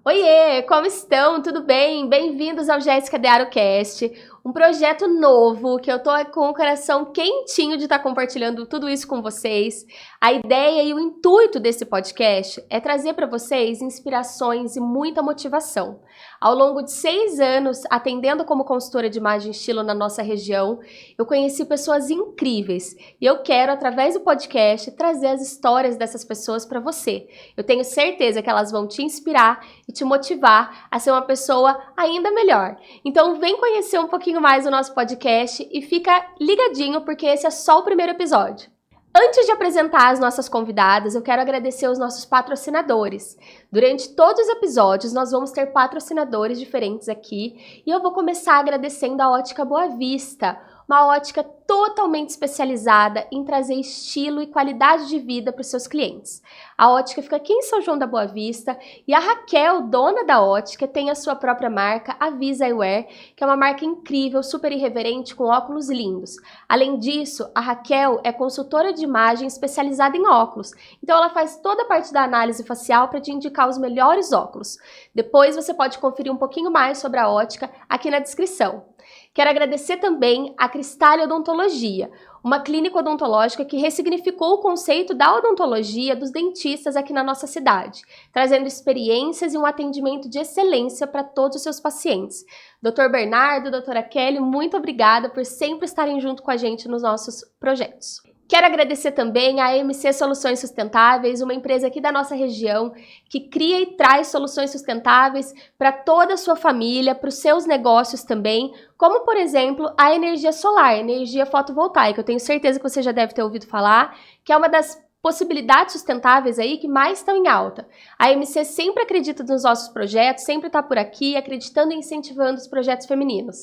Oiê, como estão? Tudo bem? Bem-vindos ao Jéssica DeAroCast, um projeto novo que eu tô com o coração quentinho de estar compartilhando tudo isso com vocês. A ideia e o intuito desse podcast é trazer para vocês inspirações e muita motivação. Ao longo de 6 anos, atendendo como consultora de imagem e estilo na nossa região, eu conheci pessoas incríveis e eu quero, através do podcast, trazer as histórias dessas pessoas para você. Eu tenho certeza que elas vão te inspirar e te motivar a ser uma pessoa ainda melhor. Então vem conhecer um pouquinho mais do nosso podcast e fica ligadinho porque esse é só o primeiro episódio. Antes de apresentar as nossas convidadas, eu quero agradecer aos nossos patrocinadores. Durante todos os episódios, nós vamos ter patrocinadores diferentes aqui e eu vou começar agradecendo a Ótica Boa Vista, uma ótica totalmente especializada em trazer estilo e qualidade de vida para os seus clientes. A ótica fica aqui em São João da Boa Vista e a Raquel, dona da ótica, tem a sua própria marca, a Visa Eyewear, que é uma marca incrível, super irreverente, com óculos lindos. Além disso, a Raquel é consultora de imagem especializada em óculos, então ela faz toda a parte da análise facial para te indicar os melhores óculos. Depois você pode conferir um pouquinho mais sobre a ótica aqui na descrição. Quero agradecer também a Cristália Odontologia, uma clínica odontológica que ressignificou o conceito da odontologia dos dentistas aqui na nossa cidade, trazendo experiências e um atendimento de excelência para todos os seus pacientes. Dr. Bernardo, doutora Kelly, muito obrigada por sempre estarem junto com a gente nos nossos projetos. Quero agradecer também a MC Soluções Sustentáveis, uma empresa aqui da nossa região que cria e traz soluções sustentáveis para toda a sua família, para os seus negócios também, como, por exemplo, a energia solar, energia fotovoltaica. Eu tenho certeza que você já deve ter ouvido falar, que é uma das possibilidades sustentáveis aí que mais estão em alta. A MC sempre acredita nos nossos projetos, sempre está por aqui, acreditando e incentivando os projetos femininos.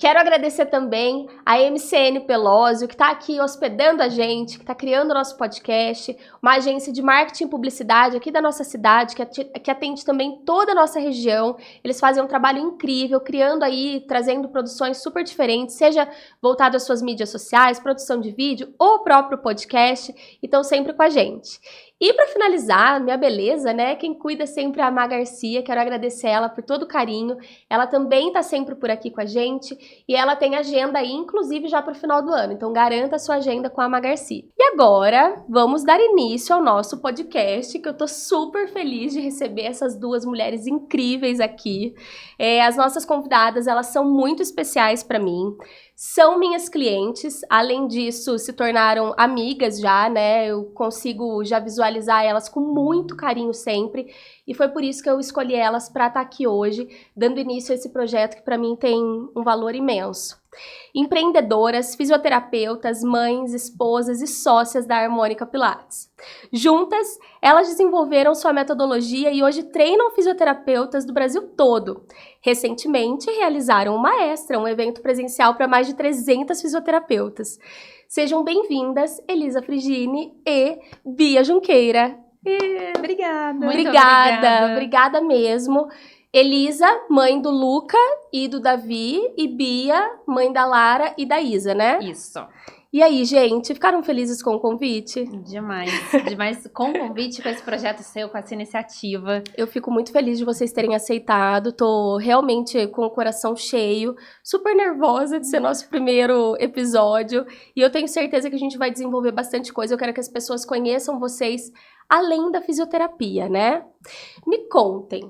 Quero agradecer também a MCN Pelósio, que está aqui hospedando a gente, que está criando o nosso podcast, uma agência de marketing e publicidade aqui da nossa cidade, que atende também toda a nossa região. Eles fazem um trabalho incrível, criando aí, trazendo produções super diferentes, seja voltado às suas mídias sociais, produção de vídeo ou o próprio podcast, e estão sempre com a gente. E para finalizar, minha beleza, né? Quem cuida sempre é a Má Garcia, quero agradecer ela por todo o carinho. Ela também tá sempre por aqui com a gente e ela tem agenda aí, inclusive já para o final do ano. Então garanta a sua agenda com a Má Garcia. E agora, vamos dar início ao nosso podcast, que eu tô super feliz de receber essas duas mulheres incríveis aqui. As nossas convidadas, elas são muito especiais para mim. São minhas clientes, além disso, se tornaram amigas já, né? Eu consigo já visualizar elas com muito carinho sempre. E foi por isso que eu escolhi elas para estar aqui hoje, dando início a esse projeto que para mim tem um valor imenso. Empreendedoras, fisioterapeutas, mães, esposas e sócias da Harmônica Pilates. Juntas, elas desenvolveram sua metodologia e hoje treinam fisioterapeutas do Brasil todo. Recentemente, realizaram uma Extra, um evento presencial para mais de 300 fisioterapeutas. Sejam bem-vindas, Elisa Frigini e Bia Junqueira. Obrigada. Muito obrigada. Obrigada mesmo. Elisa, mãe do Luca e do Davi, e Bia, mãe da Lara e da Isa, né? Isso. E aí, gente, ficaram felizes com o convite? Demais. Demais com o convite, com esse projeto seu, com essa iniciativa. Eu fico muito feliz de vocês terem aceitado. Tô realmente com o coração cheio, super nervosa de ser nosso primeiro episódio. E eu tenho certeza que a gente vai desenvolver bastante coisa. Eu quero que as pessoas conheçam vocês além da fisioterapia, né? Me contem.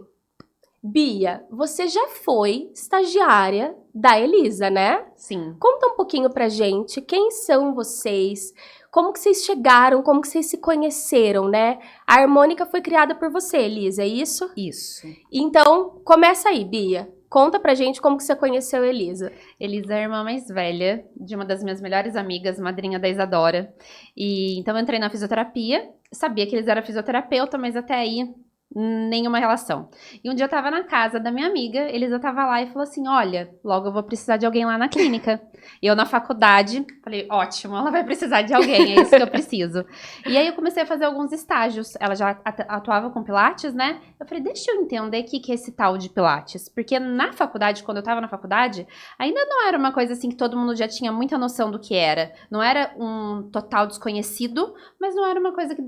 Bia, você já foi estagiária da Elisa, né? Sim. Conta um pouquinho pra gente, quem são vocês, como que vocês chegaram, como que vocês se conheceram, né? A Harmônica foi criada por você, Elisa, é isso? Isso. Então, começa aí, Bia. Conta pra gente como que você conheceu a Elisa. Elisa é a irmã mais velha de uma das minhas melhores amigas, madrinha da Isadora. E então eu entrei na fisioterapia, sabia que eles eram fisioterapeuta, mas até aí nenhuma relação. E um dia eu tava na casa da minha amiga, Elisa tava lá e falou assim, olha, logo eu vou precisar de alguém lá na clínica. E eu na faculdade, falei, ótimo, ela vai precisar de alguém, é isso que eu preciso. E aí eu comecei a fazer alguns estágios, ela já atuava com Pilates, né? Eu falei, deixa eu entender o que é esse tal de Pilates. Porque na faculdade, quando eu tava na faculdade, ainda não era uma coisa assim que todo mundo já tinha muita noção do que era. Não era um total desconhecido, mas não era uma coisa que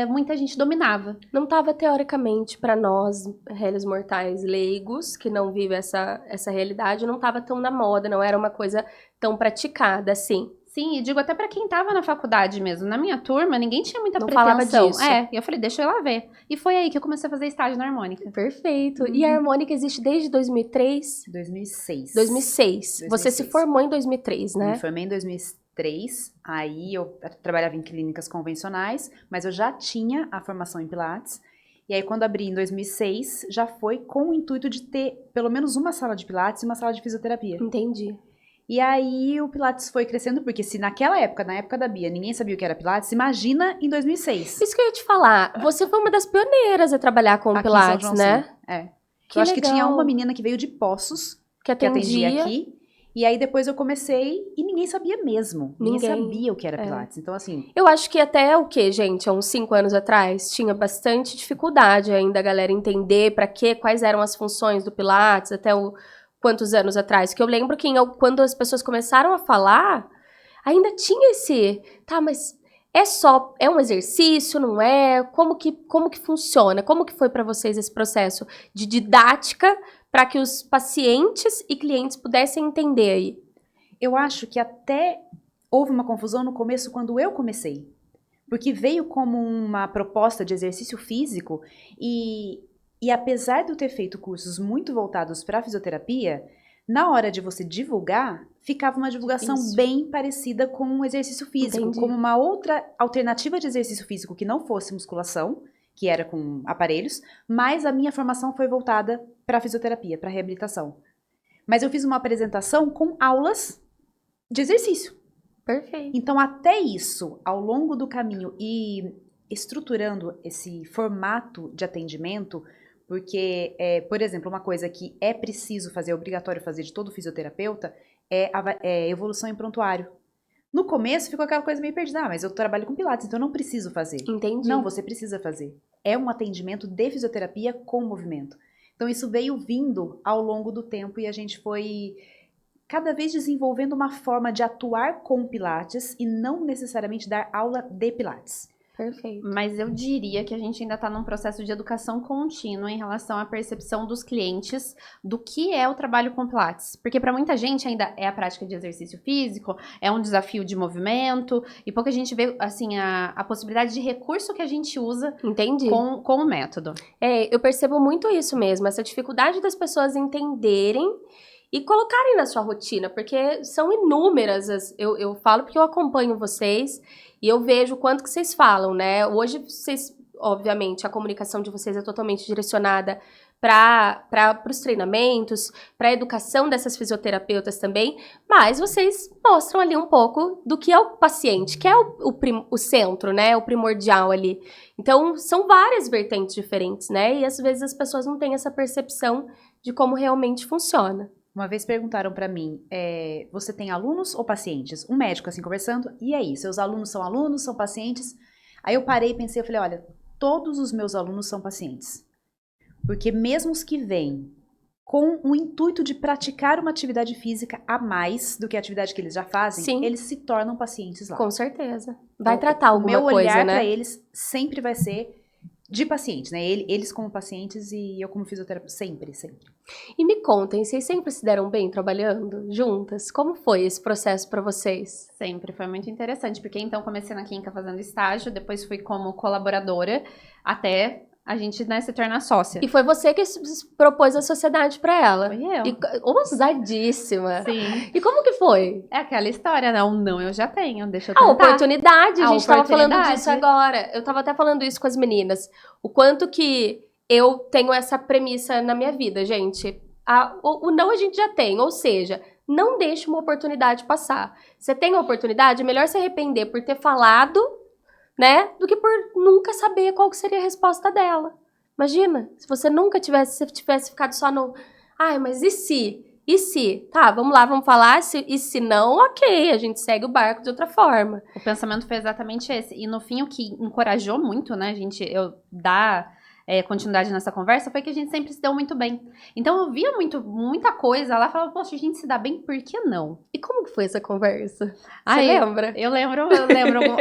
muita gente dominava. Não tava teoricamente teoricamente, para nós, réis mortais leigos, que não vivem essa realidade, não estava tão na moda, não era uma coisa tão praticada assim. Sim, e digo até pra quem tava na faculdade mesmo. Na minha turma, ninguém tinha muita Não pretensão. falava disso. E eu falei, deixa eu ir lá ver. E foi aí que eu comecei a fazer estágio na harmônica. Perfeito. E a harmônica existe desde 2003? 2006. 2006. Você se formou em 2003, né? Me formei em 2003, aí eu trabalhava em clínicas convencionais, mas eu já tinha a formação em Pilates. E aí, quando abri em 2006, já foi com o intuito de ter pelo menos uma sala de Pilates e uma sala de fisioterapia. Entendi. E aí, o Pilates foi crescendo, porque se naquela época, na época da Bia, ninguém sabia o que era Pilates, imagina em 2006. Isso que eu ia te falar. Você foi uma das pioneiras a trabalhar com Aqui em Pilates, São João, né? sim. É. Que Eu acho que legal. tinha uma menina que veio de Poços, que que atendia atendia. aqui. E aí, depois eu comecei e ninguém sabia mesmo. Ninguém Ninguém. sabia o que era Pilates. Então, assim, Eu acho que até o quê, gente? Há uns 5 anos atrás, tinha bastante dificuldade ainda a galera entender pra quê, quais eram as funções do Pilates, até quantos anos atrás. Que eu lembro que quando as pessoas começaram a falar, ainda tinha tá, mas é um exercício, não é? Como que funciona? Como que foi pra vocês esse processo de didática para que os pacientes e clientes pudessem entender aí? eu acho que até houve uma confusão no começo quando eu comecei. Porque veio como uma proposta de exercício físico e apesar de eu ter feito cursos muito voltados para fisioterapia, na hora de você divulgar, ficava uma divulgação Difícil. bem parecida com o exercício físico, Entendi. como uma outra alternativa de exercício físico que não fosse musculação, que era com aparelhos, mas a minha formação foi voltada para fisioterapia, para reabilitação. Mas eu fiz uma apresentação com aulas de exercício. Perfeito. Então, até isso, ao longo do caminho e estruturando esse formato de atendimento, porque, por exemplo, uma coisa que é preciso fazer, é obrigatório fazer de todo fisioterapeuta, é evolução em prontuário. No começo ficou aquela coisa meio perdida, mas eu trabalho com Pilates, então eu não preciso fazer. Entendi. Não, você precisa fazer. É um atendimento de fisioterapia com movimento. Então, isso veio vindo ao longo do tempo e a gente foi cada vez desenvolvendo uma forma de atuar com Pilates e não necessariamente dar aula de Pilates. Perfeito. Mas eu diria que a gente ainda está num processo de educação contínua em relação à percepção dos clientes do que é o trabalho com Pilates. Porque para muita gente ainda é a prática de exercício físico, é um desafio de movimento, e pouca gente vê assim, a possibilidade de recurso que a gente usa Entendi. com o método. Eu percebo muito isso mesmo, essa dificuldade das pessoas entenderem e colocarem na sua rotina, porque são inúmeras. Eu falo porque eu acompanho vocês e eu vejo o quanto que vocês falam, né? Hoje, vocês, obviamente, a comunicação de vocês é totalmente direcionada para os treinamentos, para a educação dessas fisioterapeutas também, mas vocês mostram ali um pouco do que é o paciente, que é o centro, né? O primordial ali. Então, são várias vertentes diferentes, né? E às vezes as pessoas não têm essa percepção de como realmente funciona. Uma vez perguntaram pra mim, você tem alunos ou pacientes? Um médico assim conversando, e aí, seus alunos, são pacientes? Aí eu parei e pensei, eu falei, olha, todos os meus alunos são pacientes. Porque mesmo os que vêm com o intuito de praticar uma atividade física a mais do que a atividade que eles já fazem, Sim. eles se tornam pacientes lá. Com certeza. Vai Então, tratar alguma coisa, coisa, o meu olhar né? pra eles sempre vai ser de pacientes, né? Eles como pacientes e eu como fisioterapeuta, sempre. E me contem, vocês sempre se deram bem trabalhando juntas? Como foi esse processo pra vocês? Sempre, foi muito interessante, porque então comecei na clínica fazendo estágio, depois fui como colaboradora, até a gente, né, se tornar sócia. E foi você que propôs a sociedade pra ela. Foi eu. Ousadíssima. Sim. E como que foi? É aquela história, né? Um não eu já tenho, deixa eu A tentar. oportunidade, a A gente tava falando oportunidade. disso agora. Eu tava até falando isso com as meninas. O quanto que eu tenho essa premissa na minha vida, gente. O não a gente já tem, ou seja, não deixe uma oportunidade passar. Você tem uma oportunidade, é melhor se arrepender por ter falado, né, do que por nunca saber qual que seria a resposta dela. Imagina, se você nunca tivesse ficado só no... Ai, mas e se? E se? Tá, vamos lá, vamos falar. E se não, ok, a gente segue o barco de outra forma. O pensamento foi exatamente esse. E no fim, o que encorajou muito, né, gente, eu dar continuidade nessa conversa, foi que a gente sempre se deu muito bem. Então eu via muita coisa lá, falava, poxa, a gente se dá bem, por que não? E como que foi essa conversa? Você Ai, lembra? Eu lembro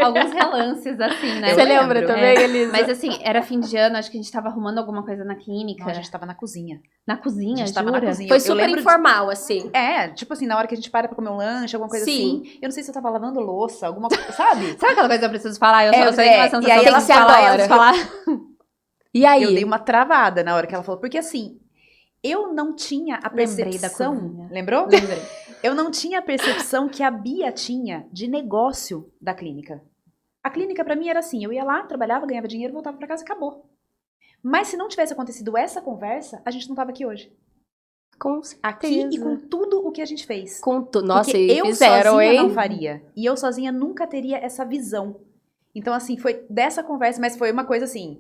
alguns relances, assim, né? Você lembra também, Elisa? Mas assim, era fim de ano, acho que a gente tava arrumando alguma coisa na clínica. Não, a gente tava na cozinha. Na cozinha, A gente tava jura? na cozinha. Foi Eu super lembro informal, assim. tipo assim, na hora que a gente para pra comer um lanche, alguma coisa Sim. assim. Eu não sei se eu tava lavando louça, alguma coisa, sabe? Sabe aquela coisa que eu preciso falar? Eu sou e animação, aí ela fala. E aí? Eu dei uma travada na hora que ela falou, porque assim, eu não tinha a Lembrei da percepção. cozinha. Lembrou? Lembrei. Eu não tinha a percepção que a Bia tinha de negócio da clínica. A clínica pra mim era assim, eu ia lá, trabalhava, ganhava dinheiro, voltava pra casa e acabou. Mas se não tivesse acontecido essa conversa, a gente não tava aqui hoje. Com certeza. Aqui e com tudo o que a gente fez. Nossa, Porque e eu fizeram, sozinha hein? não faria. E eu sozinha nunca teria essa visão. Então, assim, foi dessa conversa, mas foi uma coisa assim.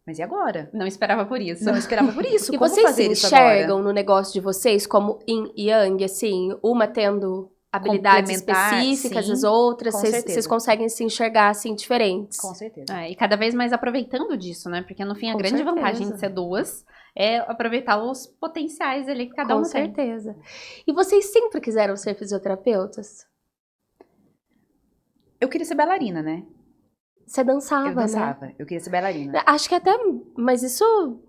Mas e agora? Não esperava por isso. Não esperava por isso. E Como vocês fazer se isso enxergam agora? no negócio de vocês como yin e yang, assim, uma tendo habilidades Complementar, específicas, sim, as outras, com vocês certeza. conseguem se enxergar, assim, diferentes? Com certeza. E cada vez mais aproveitando disso, né? Porque no fim a Com grande certeza. vantagem de ser duas é aproveitar os potenciais ali que cada Com um tem. certeza. E vocês sempre quiseram ser fisioterapeutas? Eu queria ser bailarina, né? Você dançava, Eu dançava. Eu queria ser bailarina. Acho que até, mas isso,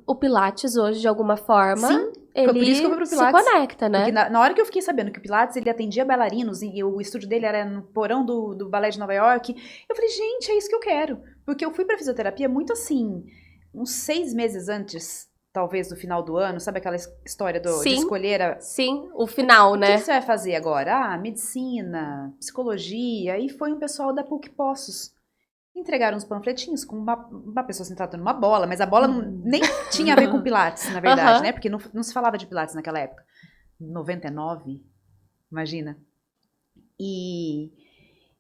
o Pilates hoje, de alguma forma, Sim, ele por isso que eu fui pro se Pilates. conecta, né? Porque na hora que eu fiquei sabendo que o Pilates, ele atendia bailarinos, e o estúdio dele era no porão do Balé de Nova York, eu falei, gente, é isso que eu quero. Porque eu fui pra fisioterapia muito assim, uns 6 meses antes, talvez, do final do ano, sabe aquela história de Sim. escolher Sim, o final, o né? que você vai fazer agora? Ah, medicina, psicologia, e foi um pessoal da PUC Poços. Entregaram uns panfletinhos com uma pessoa sentada numa bola, mas a bola nem tinha a ver com Pilates, na verdade, né? Porque não se falava de Pilates naquela época. 99, imagina. E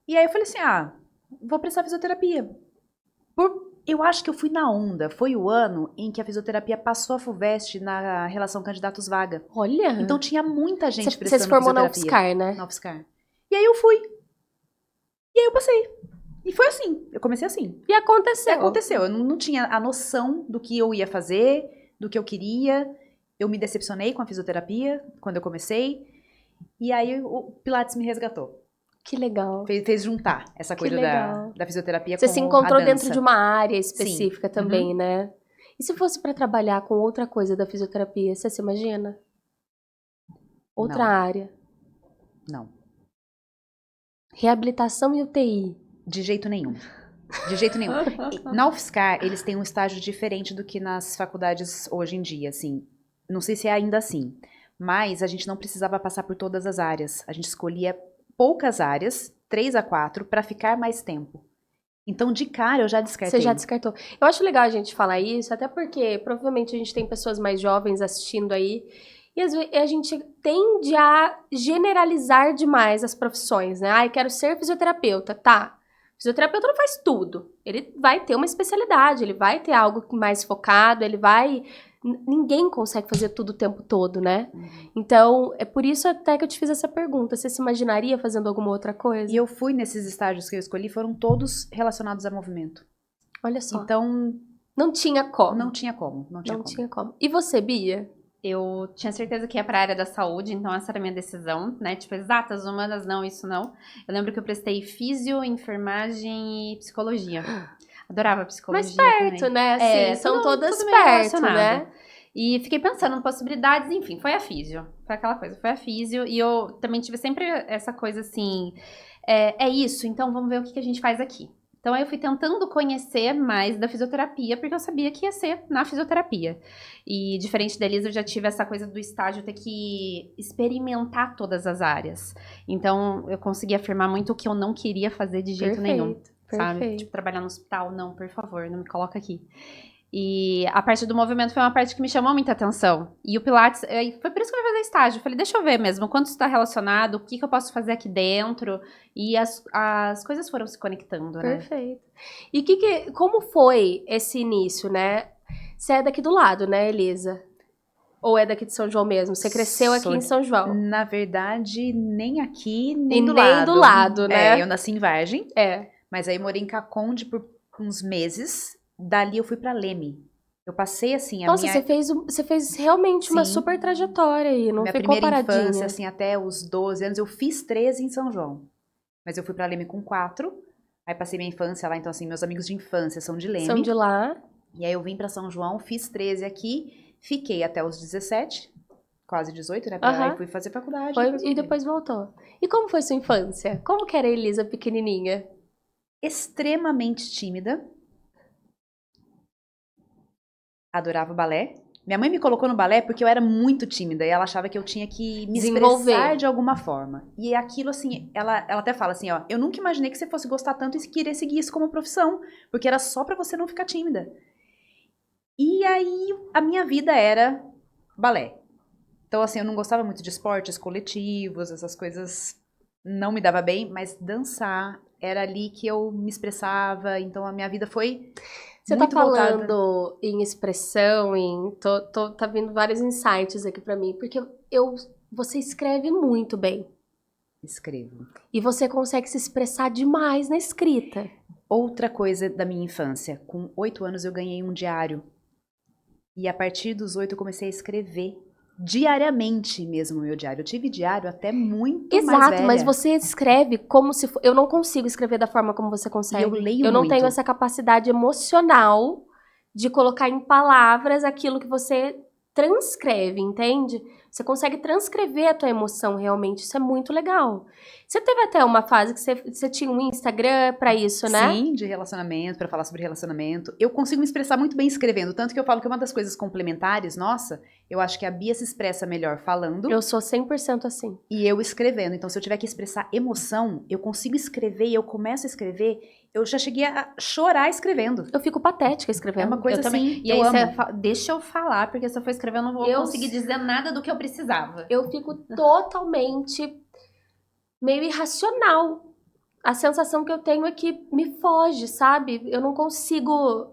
aí eu falei assim, vou prestar fisioterapia. Eu acho que eu fui na onda. Foi o ano em que a fisioterapia passou a FUVEST na relação candidatos-vaga. Olha! Então tinha muita gente Você prestando se formou na fisioterapia. UFSCar, né? Na UFSCar. E aí eu fui. E aí eu passei. E foi assim. Eu comecei assim. E aconteceu. E aconteceu. Eu não tinha a noção do que eu ia fazer, do que eu queria. Eu me decepcionei com a fisioterapia quando eu comecei. E aí o Pilates me resgatou. Que legal. Fez juntar essa coisa legal. da fisioterapia Você com se encontrou a dança. dentro de uma área específica Sim. também, né? E se fosse pra trabalhar com outra coisa da fisioterapia, você se imagina? Outra Não. área. Não. Reabilitação e UTI. De jeito nenhum. De jeito nenhum. Na UFSCar, eles têm um estágio diferente do que nas faculdades hoje em dia, assim. Não sei se é ainda assim. Mas a gente não precisava passar por todas as áreas. A gente escolhia poucas áreas, 3 a 4, para ficar mais tempo. Então, de cara, eu já descartei. Você já descartou. Eu acho legal a gente falar isso, até porque provavelmente a gente tem pessoas mais jovens assistindo aí. E às vezes a gente tende a generalizar demais as profissões, né? Ai, quero ser fisioterapeuta. Tá. Fisioterapeuta não faz tudo. Ele vai ter uma especialidade, ele vai ter algo mais focado, ele vai... Ninguém consegue fazer tudo o tempo todo, né? Então, é por isso até que eu te fiz essa pergunta. Você se imaginaria fazendo alguma outra coisa? E eu fui nesses estágios que eu escolhi, foram todos relacionados a movimento. Olha só. Então, Não tinha como. não tinha como. Não tinha como. E você, Bia? Eu tinha certeza que ia pra área da saúde, então essa era a minha decisão, né? Tipo, exatas, humanas, não, isso não. Eu lembro que eu prestei físio, enfermagem e psicologia. Adorava psicologia. Mas perto, também. né? Assim, são todas tudo meio perto, relacionado. né? E fiquei pensando em possibilidades, enfim, foi a físio. Foi aquela coisa, foi a físio. E eu também tive sempre essa coisa assim, é isso, então vamos ver o que a gente faz aqui. Então aí eu fui tentando conhecer mais da fisioterapia, porque eu sabia que ia ser na fisioterapia. E diferente da Elisa, eu já tive essa coisa do estágio ter que experimentar todas as áreas. Então eu consegui afirmar muito o que eu não queria fazer de jeito nenhum. Sabe? Perfeito. Tipo, trabalhar no hospital, não, por favor, não me coloca aqui. E a parte do movimento foi uma parte que me chamou muita atenção. E o Pilates, foi por isso que eu fui fazer estágio. Eu falei, deixa eu ver mesmo, quanto isso está relacionado, o que eu posso fazer aqui dentro. E as coisas foram se conectando, né? Perfeito. E como foi esse início, né? Você é daqui do lado, né, Elisa? Ou é daqui de São João mesmo? Você cresceu aqui em São João? Na verdade, nem aqui, E nem do nem lado. do lado, né? Eu nasci em Vargem, É. mas aí morei em Caconde por uns meses. Dali eu fui pra Leme. Eu passei, assim, a Nossa, minha... você fez realmente uma Sim. super trajetória aí, não Minha ficou primeira paradinha. infância, assim, até os 12 anos, eu fiz 13 em São João. Mas eu fui pra Leme com 4, aí passei minha infância lá, então assim, meus amigos de infância são de Leme. São de lá. E aí eu vim pra São João, fiz 13 aqui, fiquei até os 17, quase 18, né? Aham. Aí fui fazer faculdade. E depois voltou. E como foi sua infância? Como que era a Elisa pequenininha? Extremamente tímida. Adorava balé. Minha mãe me colocou no balé porque eu era muito tímida e ela achava que eu tinha que me Desenvolver. expressar de alguma forma. E aquilo, assim, ela até fala assim, ó, eu nunca imaginei que você fosse gostar tanto e querer seguir isso como profissão, porque era só pra você não ficar tímida. E aí, a minha vida era balé. Então, assim, eu não gostava muito de esportes coletivos, essas coisas não me dava bem, mas dançar era ali que eu me expressava, então a minha vida foi Você muito tá voltada. falando em expressão, tá vindo vários insights aqui pra mim, porque você escreve muito bem. Escrevo. E você consegue se expressar demais na escrita. Outra coisa da minha infância, com 8 anos eu ganhei um diário. E a partir dos 8 eu comecei a escrever diariamente mesmo o meu diário. Eu tive diário até muito mais Exato, velha. mas você escreve como se eu não consigo escrever da forma como você consegue. E eu leio Eu não muito. tenho essa capacidade emocional de colocar em palavras aquilo que você transcreve, entende? Você consegue transcrever a tua emoção realmente, isso é muito legal. Você teve até uma fase que você tinha um Instagram pra isso, né? Sim, de relacionamento, para falar sobre relacionamento. Eu consigo me expressar muito bem escrevendo, tanto que eu falo que uma das coisas complementares, nossa, eu acho que a Bia se expressa melhor falando Eu sou 100% assim. e eu escrevendo. Então, se eu tiver que expressar emoção, eu consigo escrever e eu começo a escrever, eu já cheguei a chorar escrevendo. Eu fico patética escrevendo. É uma coisa Eu também. assim, E que aí eu amo. deixa eu falar, porque se eu for escrever eu não vou Eu- conseguir dizer nada do que eu precisava. Eu fico totalmente meio irracional. A sensação que eu tenho é que me foge, sabe? Eu não consigo...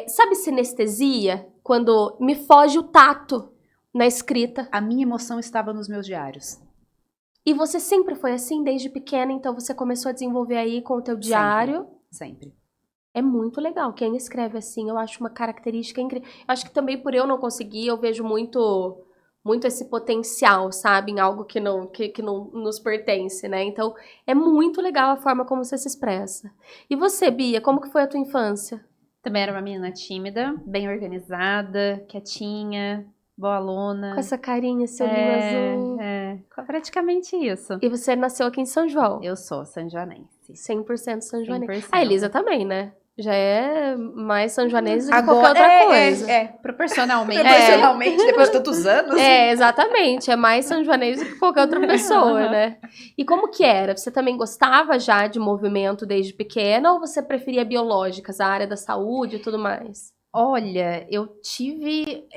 sabe sinestesia? Quando me foge o tato na escrita. A minha emoção estava nos meus diários. E você sempre foi assim desde pequena, então você começou a desenvolver aí com o teu diário. Sempre. É muito legal. Quem escreve assim, eu acho uma característica incrível. Acho que também por eu não conseguir, eu vejo muito esse potencial, sabe? Em algo que não nos pertence, né? Então, é muito legal a forma como você se expressa. E você, Bia, como que foi a tua infância? Também era uma menina tímida, bem organizada, quietinha, boa aluna. Com essa carinha, esse olhinho azul. Praticamente isso. E você nasceu aqui em São João. Eu sou sanjoanense. 100% sanjoanense. 100%. A Elisa também, né? Já é mais sanjoanense do que Agora, qualquer outra coisa. Proporcionalmente. Proporcionalmente, depois de tantos anos. Exatamente. É mais sanjoanense do que qualquer outra pessoa, né? E como que era? Você também gostava já de movimento desde pequena ou você preferia biológicas, a área da saúde e tudo mais? Olha, eu tive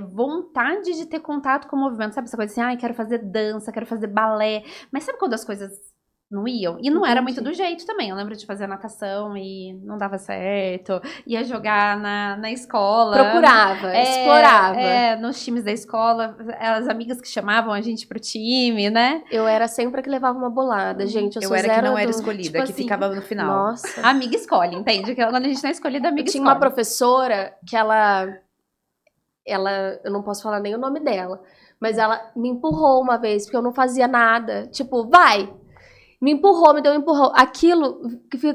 vontade de ter contato com o movimento, sabe? Essa coisa assim, ai, quero fazer dança, quero fazer balé. Mas sabe quando as coisas não iam? E não era muito do jeito também. Eu lembro de fazer natação e não dava certo. Ia jogar na escola. Procurava, explorava. Nos times da escola. As amigas que chamavam a gente pro time, né? Eu era sempre a que levava uma bolada, gente. Eu Eu sou era que zero não era do- escolhida, tipo que assim, ficava no final. Nossa. A amiga escolhe, entende? Que quando a gente não é escolhida, a Eu amiga tinha escolhe. uma professora que ela, eu não posso falar nem o nome dela, mas ela me empurrou uma vez, porque eu não fazia nada. Tipo, vai! Me empurrou, me deu um empurrão. Aquilo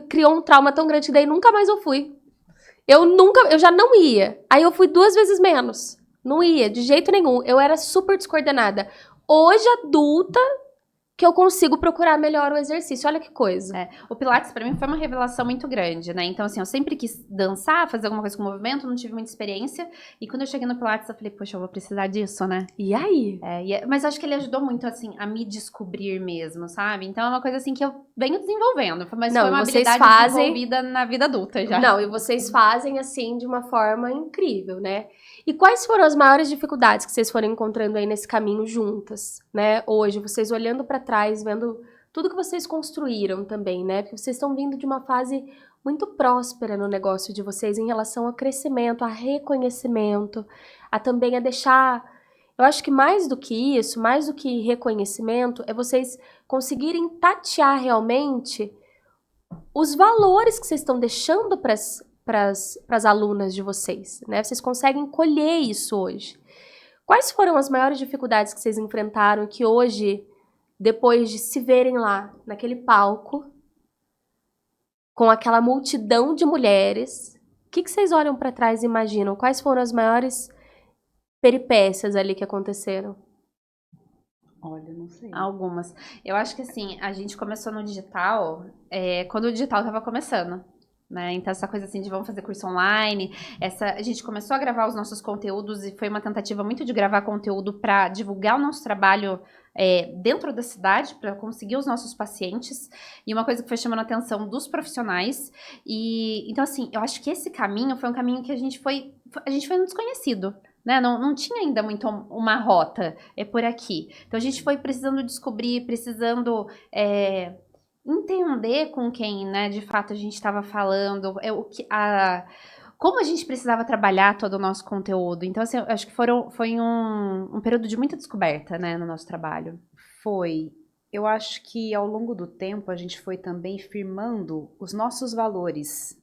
criou um trauma tão grande que daí nunca mais eu fui. Eu já não ia. Aí eu fui 2 vezes menos. Não ia, de jeito nenhum. Eu era super descoordenada. Hoje, adulta, que eu consigo procurar melhor o exercício. Olha que coisa. O Pilates, pra mim, foi uma revelação muito grande, né? Então, assim, eu sempre quis dançar, fazer alguma coisa com movimento, não tive muita experiência. E quando eu cheguei no Pilates, eu falei, poxa, eu vou precisar disso, né? E aí? Mas eu acho que ele ajudou muito, assim, a me descobrir mesmo, sabe? Então, é uma coisa, assim, que eu venho desenvolvendo. Mas Não, foi uma vocês habilidade fazem- desenvolvida na vida adulta já. Não, e vocês fazem assim de uma forma incrível, né? E quais foram as maiores dificuldades que vocês foram encontrando aí nesse caminho juntas, né? Hoje, vocês olhando pra trás, vendo tudo que vocês construíram também, né? Porque vocês estão vindo de uma fase muito próspera no negócio de vocês em relação ao crescimento, a reconhecimento, a também a deixar... Eu acho que mais do que isso, mais do que reconhecimento, é vocês conseguirem tatear realmente os valores que vocês estão deixando para para as alunas de vocês, né? Vocês conseguem colher isso hoje. Quais foram as maiores dificuldades que vocês enfrentaram que hoje, depois de se verem lá, naquele palco, com aquela multidão de mulheres, o que vocês olham para trás e imaginam? Quais foram as maiores peripécias ali que aconteceram? Olha, não sei. Algumas. Eu acho que assim, a gente começou no digital, quando o digital estava começando. Né? Então, essa coisa assim de vamos fazer curso online, a gente começou a gravar os nossos conteúdos e foi uma tentativa muito de gravar conteúdo para divulgar o nosso trabalho dentro da cidade, para conseguir os nossos pacientes, e uma coisa que foi chamando a atenção dos profissionais. E então, assim, eu acho que esse caminho foi um caminho que a gente foi no desconhecido. Né? Não tinha ainda muito uma rota, por aqui. Então, a gente foi precisando descobrir, precisando entender com quem, né, de fato a gente estava falando, como a gente precisava trabalhar todo o nosso conteúdo. Então, assim, eu acho que foi um período de muita descoberta, né, no nosso trabalho. Foi. Eu acho que ao longo do tempo a gente foi também firmando os nossos valores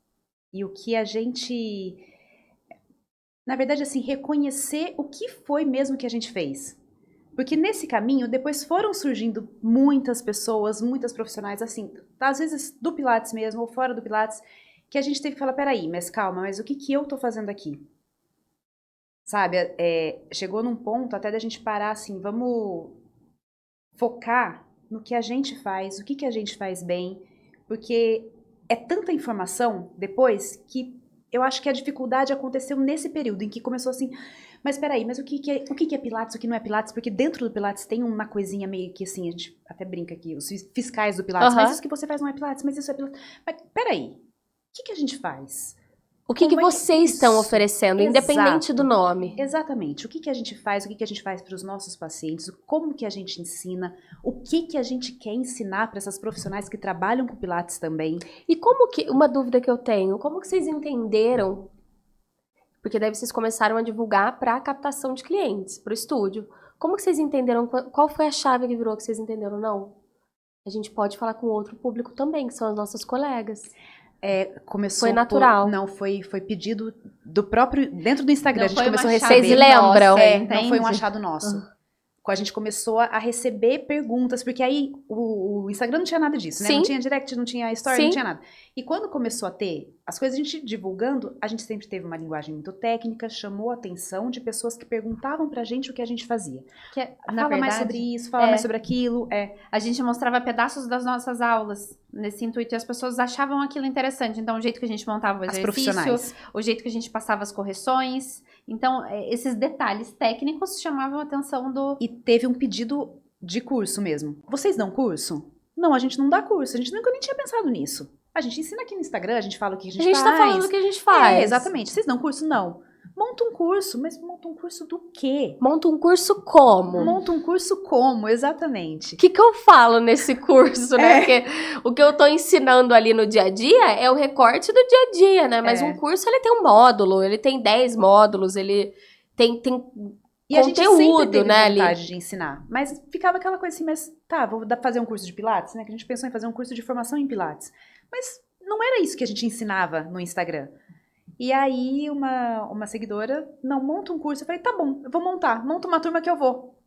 e o que a gente, na verdade, assim, reconhecer o que foi mesmo que a gente fez. Porque nesse caminho, depois foram surgindo muitas pessoas, muitas profissionais, assim, às vezes do Pilates mesmo, ou fora do Pilates, que a gente teve que falar, peraí, mas calma, mas o que eu tô fazendo aqui? Sabe, chegou num ponto até da gente parar assim, vamos focar no que a gente faz, o que a gente faz bem, porque é tanta informação depois que eu acho que a dificuldade aconteceu nesse período em que começou assim, mas peraí, mas o que é Pilates, o que não é Pilates? Porque dentro do Pilates tem uma coisinha meio que assim, a gente até brinca aqui, os fiscais do Pilates, mas isso que você faz não é Pilates, mas isso é Pilates. Mas peraí, o que a gente faz? O que vocês estão oferecendo, independente Exato. do nome? Exatamente. O que a gente faz, o que a gente faz para os nossos pacientes, como que a gente ensina, o que a gente quer ensinar para essas profissionais que trabalham com Pilates também. E uma dúvida que eu tenho, como que vocês entenderam, porque daí vocês começaram a divulgar para a captação de clientes, para o estúdio. Como que vocês entenderam, qual foi a chave que virou que vocês entenderam? Não, a gente pode falar com outro público também, que são as nossas colegas. Começou foi natural. Não, foi pedido do próprio, dentro do Instagram, Não, a gente começou a receber. Vocês lembram? Não foi um achado nosso. A gente começou a receber perguntas, porque aí o Instagram não tinha nada disso, né? Sim. Não tinha direct, não tinha story, Sim. não tinha nada. E quando começou a ter as coisas, a gente divulgando, a gente sempre teve uma linguagem muito técnica, chamou a atenção de pessoas que perguntavam pra gente o que a gente fazia. Fala mais sobre isso, fala mais sobre aquilo. A gente mostrava pedaços das nossas aulas nesse intuito e as pessoas achavam aquilo interessante. Então, o jeito que a gente montava o exercício, o jeito que a gente passava as correções. Então, esses detalhes técnicos chamavam a atenção do... E teve um pedido de curso mesmo. Vocês dão curso? Não, a gente não dá curso. A gente nunca nem tinha pensado nisso. A gente ensina aqui no Instagram, a gente fala o que a gente faz. A gente tá falando o que a gente faz. Exatamente. Vocês dão curso? Não. Monta um curso, mas monta um curso do quê? Monta um curso como? Monta um curso como, exatamente. O que eu falo nesse curso, né? Porque o que eu tô ensinando ali no dia a dia é o recorte do dia a dia, né? Mas um curso, ele tem um módulo, ele tem 10 módulos, ele tem e a gente sempre teve né, vontade ali de ensinar. Mas ficava aquela coisa assim, mas tá, vou fazer um curso de Pilates, né? Que a gente pensou em fazer um curso de formação em Pilates. Mas não era isso que a gente ensinava no Instagram. E aí uma seguidora, não, monta um curso. Eu falei, tá bom, eu vou montar. Monta uma turma que eu vou.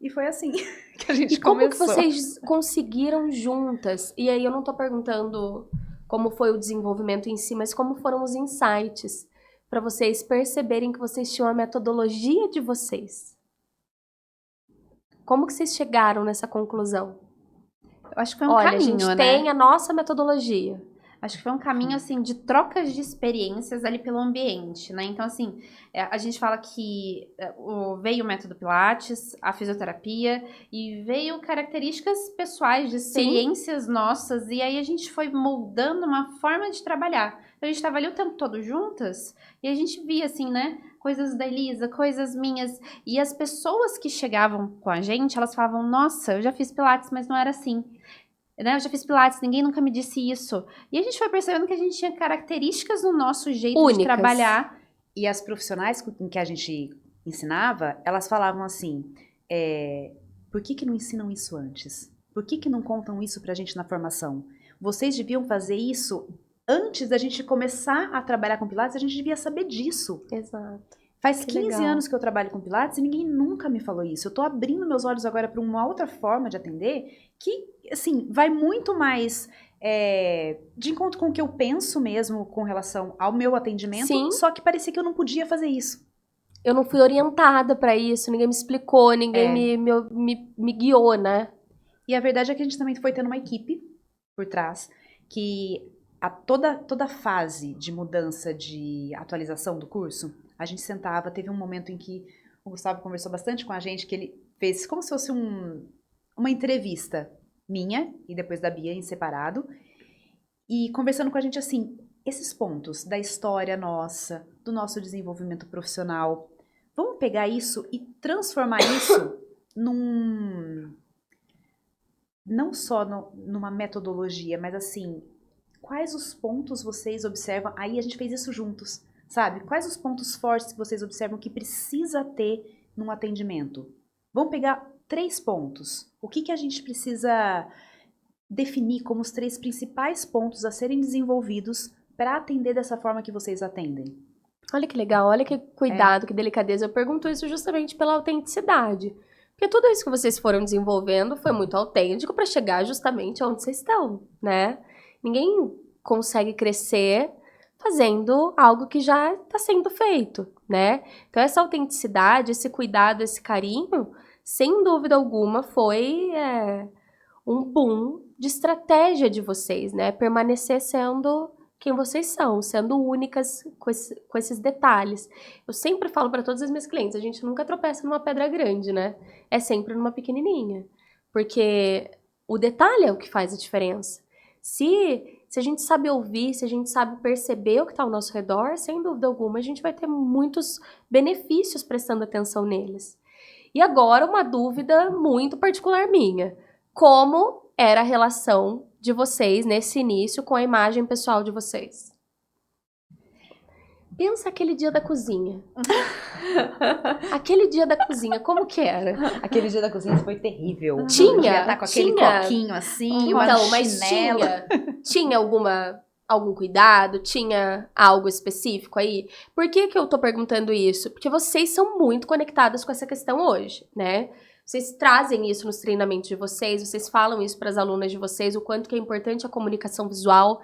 E foi assim que a gente começou. Como que vocês conseguiram juntas? E aí eu não tô perguntando como foi o desenvolvimento em si, mas como foram os insights para vocês perceberem que vocês tinham a metodologia de vocês. Como que vocês chegaram nessa conclusão? Eu acho que foi um caminho, a gente tem a nossa metodologia. Acho que foi um caminho, assim, de trocas de experiências ali pelo ambiente, né? Então, assim, a gente fala que veio o método Pilates, a fisioterapia, e veio características pessoais, de experiências nossas, e aí a gente foi moldando uma forma de trabalhar. Então, a gente estava ali o tempo todo juntas, e a gente via, assim, né? Coisas da Elisa, coisas minhas, e as pessoas que chegavam com a gente, elas falavam, nossa, eu já fiz Pilates, mas não era assim. Né? Eu já fiz Pilates, ninguém nunca me disse isso. E a gente foi percebendo que a gente tinha características no nosso jeito únicas de trabalhar. E as profissionais com que a gente ensinava, elas falavam assim, por que não ensinam isso antes? Por que não contam isso pra gente na formação? Vocês deviam fazer isso antes da gente começar a trabalhar com Pilates, a gente devia saber disso. Exato. Faz Que 15 legal. anos que eu trabalho com Pilates e ninguém nunca me falou isso. Eu tô abrindo meus olhos agora para uma outra forma de atender que, assim, vai muito mais de encontro com o que eu penso mesmo com relação ao meu atendimento, Sim. só que parecia que eu não podia fazer isso. Eu não fui orientada pra isso, ninguém me explicou, ninguém me guiou, né? E a verdade é que a gente também foi tendo uma equipe por trás que toda fase de mudança, de atualização do curso, a gente sentava, teve um momento em que o Gustavo conversou bastante com a gente, que ele fez como se fosse uma entrevista minha e depois da Bia em separado, e conversando com a gente assim, esses pontos da história nossa, do nosso desenvolvimento profissional, vamos pegar isso e transformar isso não só numa metodologia, mas assim, quais os pontos vocês observam? Aí a gente fez isso juntos, sabe? Quais os pontos fortes que vocês observam que precisa ter num atendimento? Vamos pegar 3 pontos. O que a gente precisa definir como os 3 principais pontos a serem desenvolvidos para atender dessa forma que vocês atendem? Olha que legal, olha que cuidado, que delicadeza. Eu pergunto isso justamente pela autenticidade. Porque tudo isso que vocês foram desenvolvendo foi muito autêntico para chegar justamente onde vocês estão, né? Ninguém consegue crescer fazendo algo que já está sendo feito, né? Então essa autenticidade, esse cuidado, esse carinho, sem dúvida alguma, foi um boom de estratégia de vocês, né? Permanecer sendo quem vocês são, sendo únicas com esses detalhes. Eu sempre falo para todas as minhas clientes, a gente nunca tropeça numa pedra grande, né? É sempre numa pequenininha. Porque o detalhe é o que faz a diferença. Se a gente sabe ouvir, se a gente sabe perceber o que está ao nosso redor, sem dúvida alguma, a gente vai ter muitos benefícios prestando atenção neles. E agora, uma dúvida muito particular minha. Como era a relação de vocês nesse início com a imagem pessoal de vocês? Pensa aquele dia da cozinha. Aquele dia da cozinha, como que era? Aquele dia da cozinha foi terrível. Tinha, Tá com aquele tinha. coquinho assim, Então, uma mas chinelo. tinha algum cuidado? Tinha algo específico aí? Por que eu tô perguntando isso? Porque vocês são muito conectadas com essa questão hoje, né? Vocês trazem isso nos treinamentos de vocês falam isso para as alunas de vocês, o quanto que é importante a comunicação visual.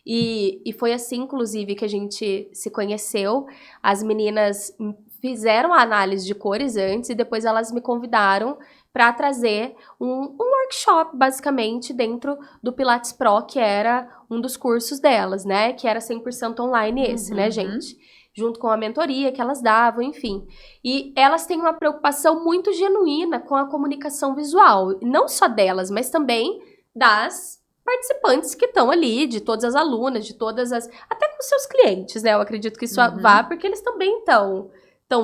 E foi assim, inclusive, que a gente se conheceu. As meninas fizeram a análise de cores antes e depois elas me convidaram para trazer um workshop, basicamente, dentro do Pilates Pro, que era um dos cursos delas, né? Que era 100% online esse, né, gente? Junto com a mentoria que elas davam, enfim. E elas têm uma preocupação muito genuína com a comunicação visual. Não só delas, mas também das participantes que estão ali, de todas as alunas, de todas as... Até com seus clientes, né? Eu acredito que isso vá, porque eles também estão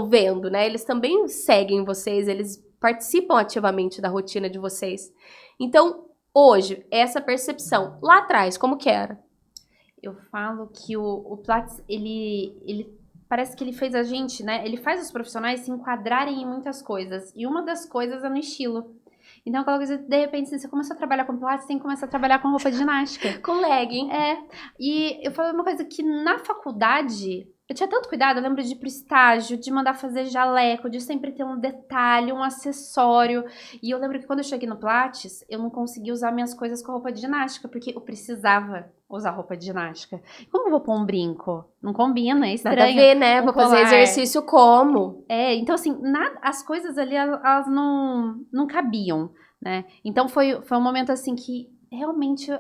vendo, né? Eles também seguem vocês, eles participam ativamente da rotina de vocês. Então, hoje, essa percepção, lá atrás, como que era? Eu falo que o Pilates, ele parece que ele fez a gente, né? Ele faz os profissionais se enquadrarem em muitas coisas. E uma das coisas é no estilo. Então, aquela coisa, de repente, você começou a trabalhar com Pilates, você tem que começar a trabalhar com roupa de ginástica. Com legging. E eu falo uma coisa que na faculdade, eu tinha tanto cuidado, eu lembro de ir pro estágio, de mandar fazer jaleco, de sempre ter um detalhe, um acessório. E eu lembro que quando eu cheguei no Pilates, eu não conseguia usar minhas coisas com roupa de ginástica, porque eu precisava usar roupa de ginástica. Como eu vou pôr um brinco? Não combina, é estranho. Nada a ver, né? Vou fazer exercício como? Então assim, as coisas ali, elas não cabiam, né? Então foi um momento assim que realmente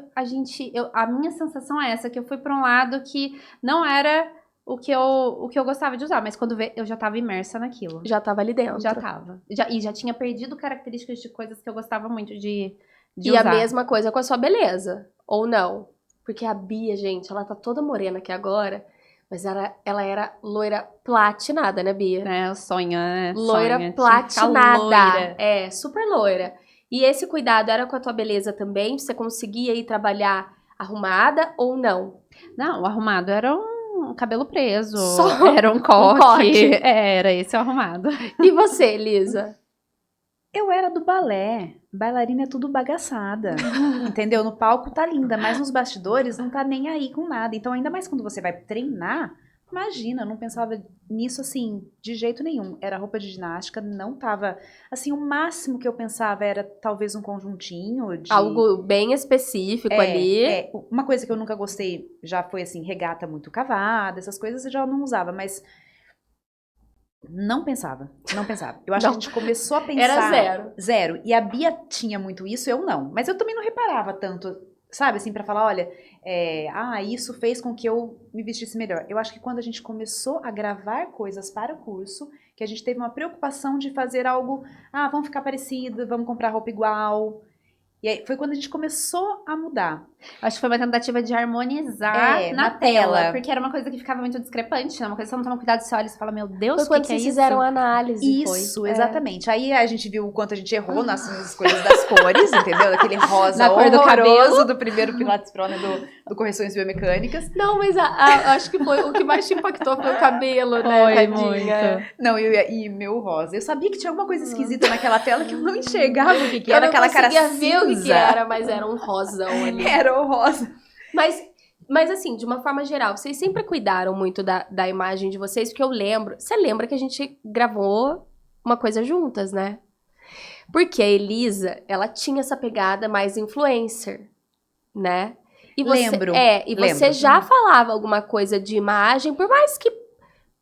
a minha sensação é essa, que eu fui pra um lado que não era o que eu gostava de usar, mas quando eu já tava imersa naquilo. Já tava ali dentro. Já tava. E já tinha perdido características de coisas que eu gostava muito de usar. E a mesma coisa com a sua beleza, ou não? Porque a Bia, gente, ela tá toda morena aqui agora, mas ela era loira platinada, né, Bia? É, o sonho, né? Loira platinada. É, super loira. E esse cuidado era com a tua beleza também? Você conseguia ir trabalhar arrumada ou não? Não, o arrumado era um cabelo preso, Só era um coque. coque. Era esse o arrumado. E você, Elisa? Eu era do balé. Bailarina é tudo bagaçada. Entendeu? No palco tá linda, mas nos bastidores não tá nem aí com nada. Então, ainda mais quando você vai treinar, imagina, eu não pensava nisso assim, de jeito nenhum. Era roupa de ginástica, não tava. Assim, o máximo que eu pensava era talvez um conjuntinho de. Algo bem específico ali. Uma coisa que eu nunca gostei já foi assim, regata muito cavada, essas coisas eu já não usava, mas não pensava. Eu acho que a Não. gente começou a pensar. Era zero. Zero. E a Bia tinha muito isso, eu não. Mas eu também não reparava tanto, sabe, assim, pra falar, olha, isso fez com que eu me vestisse melhor. Eu acho que quando a gente começou a gravar coisas para o curso, que a gente teve uma preocupação de fazer algo, vamos ficar parecido, vamos comprar roupa igual. E aí foi quando a gente começou a mudar. Acho que foi uma tentativa de harmonizar Na na tela, tela. porque era uma coisa que ficava muito discrepante, né? Uma coisa que você não toma cuidado, você olha e você fala, meu Deus, Foi o quando que é vocês isso? fizeram a análise. Isso, foi. exatamente. Aí a gente viu o quanto a gente errou nas coisas das cores, entendeu? Aquele rosa Na cor do horroroso cabelo. do primeiro Pilates Pro, né? Do Correções Biomecânicas. Não, mas acho que foi o que mais te impactou foi o cabelo, né, tadinha? Não, e meu rosa. Eu sabia que tinha alguma coisa esquisita naquela tela que eu não enxergava o que era, Eu não aquela cara conseguia cinza. ver o que era, mas era um rosão ali. Era o rosa. Mas assim, de uma forma geral, vocês sempre cuidaram muito da imagem de vocês, porque eu lembro... Você lembra que a gente gravou uma coisa juntas, né? Porque a Elisa, ela tinha essa pegada mais influencer, né? E você, Lembro. você lembro. já falava alguma coisa de imagem, por mais que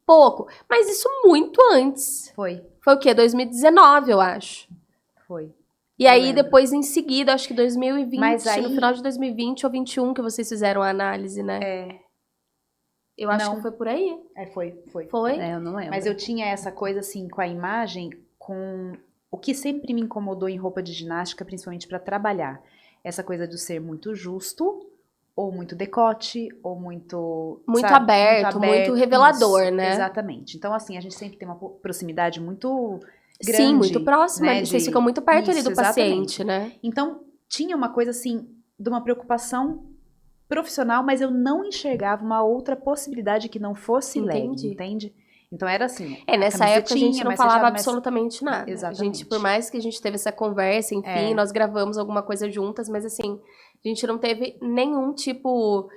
pouco. Mas isso muito antes. Foi. Foi o quê? 2019, eu acho. Foi. E aí, lembro. depois, em seguida, acho que 2020, Mas aí- no final de 2020 ou 2021 que vocês fizeram a análise, né? Eu acho Não. que foi por aí. Foi. Foi? É, eu não lembro. Mas eu tinha essa coisa assim com a imagem, com o que sempre me incomodou em roupa de ginástica, principalmente para trabalhar. Essa coisa de ser muito justo, ou muito decote, ou muito. Muito sabe, aberto, muito revelador, isso, né? Exatamente. Então, assim, a gente sempre tem uma proximidade muito grande. Sim, muito próxima. né, Vocês de- ficam muito perto ali Isso, do paciente, né? Então, tinha uma coisa assim, de uma preocupação profissional, mas eu não enxergava uma outra possibilidade que não fosse Entendi. legging, entende? Então era assim. Nessa época a gente camisetinha, não mais falava fechado, mais- absolutamente nada. A Exatamente. gente, por mais que a gente teve essa conversa, enfim, nós gravamos alguma coisa juntas, mas assim, a gente não teve nenhum tipo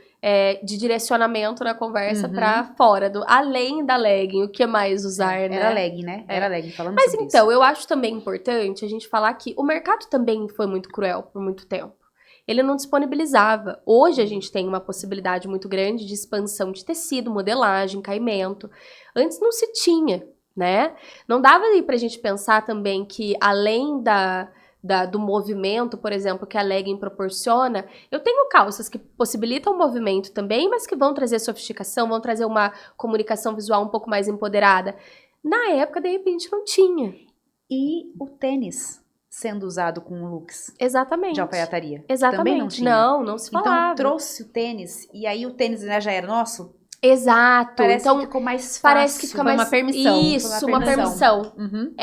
de direcionamento na conversa Uhum. pra fora, além da legging, o que mais usar, né? Era legging, né? Era legging, falando Mas sobre então, isso. eu acho também importante a gente falar que o mercado também foi muito cruel por muito tempo. Ele não disponibilizava. Hoje a gente tem uma possibilidade muito grande de expansão de tecido, modelagem, caimento. Antes não se tinha, né? Não dava aí pra gente pensar também que além do movimento, por exemplo, que a legging proporciona, eu tenho calças que possibilitam o movimento também, mas que vão trazer sofisticação, vão trazer uma comunicação visual um pouco mais empoderada. Na época, de repente, não tinha. E o tênis sendo usado com looks Exatamente. de alfaiataria. Exatamente. Também não tinha. Não se falava. Então trouxe o tênis, e aí o tênis, né, já era nosso. Exato. Parece então, que ficou mais fácil. parece que fica Foi mais... uma permissão. Isso, Foi uma permissão. Uhum.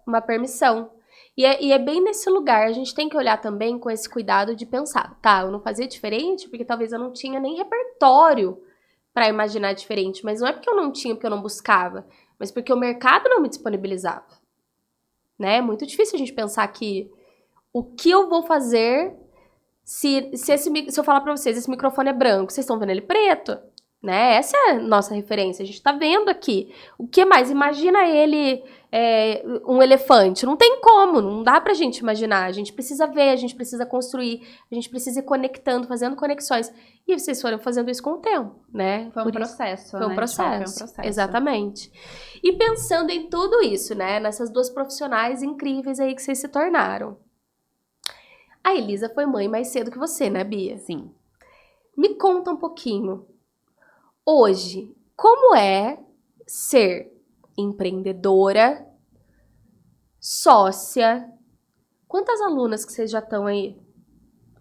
Uma permissão. E é bem nesse lugar, a gente tem que olhar também com esse cuidado de pensar, tá, eu não fazia diferente porque talvez eu não tinha nem repertório pra imaginar diferente, mas não é porque eu não tinha, porque eu não buscava, mas porque o mercado não me disponibilizava, né? É muito difícil a gente pensar que o que eu vou fazer se eu falar pra vocês, esse microfone é branco, vocês estão vendo ele preto, né? Essa é a nossa referência, a gente tá vendo aqui. O que mais? Imagina ele um elefante. Não tem como, não dá pra gente imaginar. A gente precisa ver, a gente precisa construir, a gente precisa ir conectando, fazendo conexões. E vocês foram fazendo isso com o tempo, né? Foi um Por isso- processo, Foi um né? processo. Exatamente. E pensando em tudo isso, né? Nessas duas profissionais incríveis aí que vocês se tornaram. A Elisa foi mãe mais cedo que você, né, Bia? Sim. Me conta um pouquinho. Hoje, como é ser empreendedora, sócia? Quantas alunas que vocês já estão aí?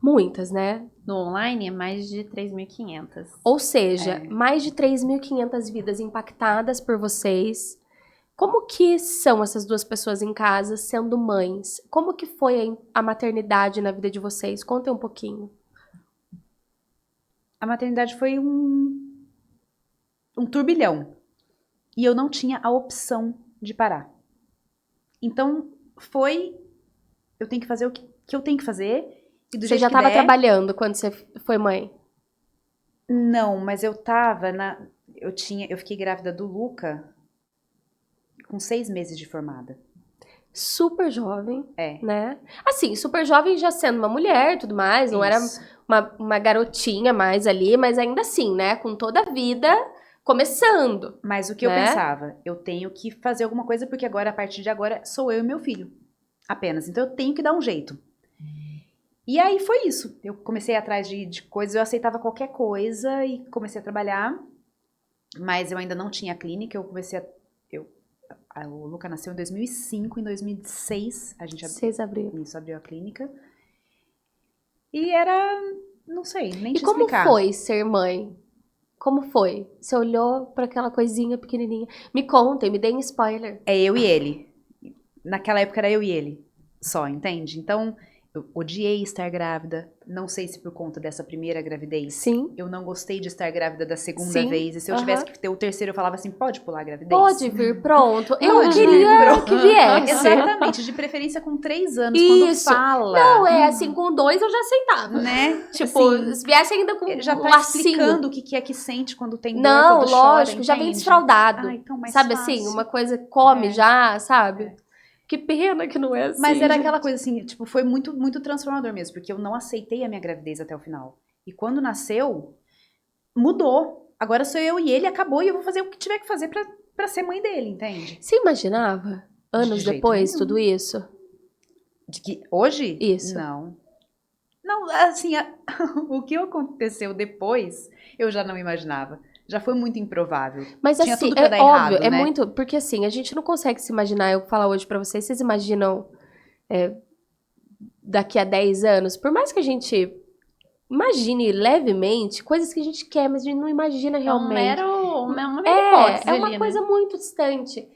Muitas, né? No online é mais de 3.500. Ou seja, mais de 3.500 vidas impactadas por vocês. Como que são essas duas pessoas em casa, sendo mães? Como que foi a maternidade na vida de vocês? Contem um pouquinho. A maternidade foi um turbilhão. E eu não tinha a opção de parar. Então, foi eu tenho que fazer o que eu tenho que fazer. E do Você jeito já que tava der. trabalhando quando você foi mãe? Não, mas eu tava eu fiquei grávida do Luca com 6 meses de formada. Super jovem, É. né? Assim, super jovem já sendo uma mulher e tudo mais, não era Isso. uma garotinha mais ali, mas ainda assim, né? Com toda a vida começando. Mas o que eu né? pensava, eu tenho que fazer alguma coisa porque agora, a partir de agora, sou eu e meu filho. Apenas. Então eu tenho que dar um jeito. E aí foi isso. Eu comecei atrás de coisas, eu aceitava qualquer coisa e comecei a trabalhar. Mas eu ainda não tinha clínica, o Luca nasceu em 2005, em 2006 a gente 6 de abril. abriu a clínica. E era, não sei, nem E te como explicar. foi ser mãe? Como foi? Você olhou pra aquela coisinha pequenininha. Me contem, me deem spoiler. É eu e ele. Naquela época era eu e ele só, entende? Então, eu odiei estar grávida. Não sei se por conta dessa primeira gravidez. Sim. Eu não gostei de estar grávida da segunda Sim. vez. E se eu tivesse que ter o terceiro, eu falava assim, pode pular a gravidez? Pode vir pronto. Eu Pode vir queria pronto. que viesse. Exatamente, de preferência com 3 anos, Isso. quando fala. Não, assim, com 2 eu já aceitava. Né? Tipo, Assim, se viesse ainda com ele já um tá lacinho. explicando o que é que sente quando tem dor, Não, quando chora, lógico, já vem entende? desfraldado. Ah, então mais sabe fácil. assim, uma coisa come É. já, sabe? É. Que pena que não é assim. Mas era gente. aquela coisa assim, tipo, foi muito, muito transformador mesmo, porque eu não aceitei a minha gravidez até o final. E quando nasceu, mudou. Agora sou eu e ele, acabou, e eu vou fazer o que tiver que fazer pra ser mãe dele, entende? Você imaginava, anos De jeito depois, nenhum. tudo isso? De que hoje? Isso. Não. Não, assim, o que aconteceu depois, eu já não imaginava. Já foi muito improvável. Mas Tinha assim, tudo pra é dar óbvio, errado, é né? muito. Porque assim, a gente não consegue se imaginar. Eu vou falar hoje pra vocês imaginam daqui a 10 anos? Por mais que a gente imagine levemente coisas que a gente quer, mas a gente não imagina realmente. Uma mera hipótese É uma ali, coisa né? muito distante.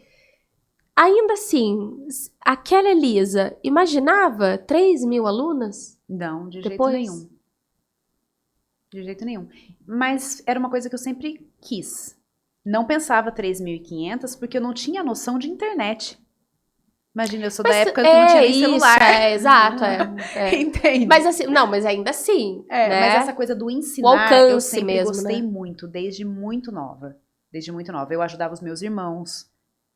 Ainda assim, aquela Elisa imaginava 3.000 alunas? Não, de Depois? jeito nenhum. De jeito nenhum. Mas era uma coisa que eu sempre quis. Não pensava 3.500 porque eu não tinha noção de internet. Imagina, eu sou da época que não tinha nem celular. Exato, é. Entende? Mas assim, não, mas ainda assim, né? Mas essa coisa do ensinar, alcance eu sempre mesmo, gostei né? muito, desde muito nova. Desde muito nova. Eu ajudava os meus irmãos,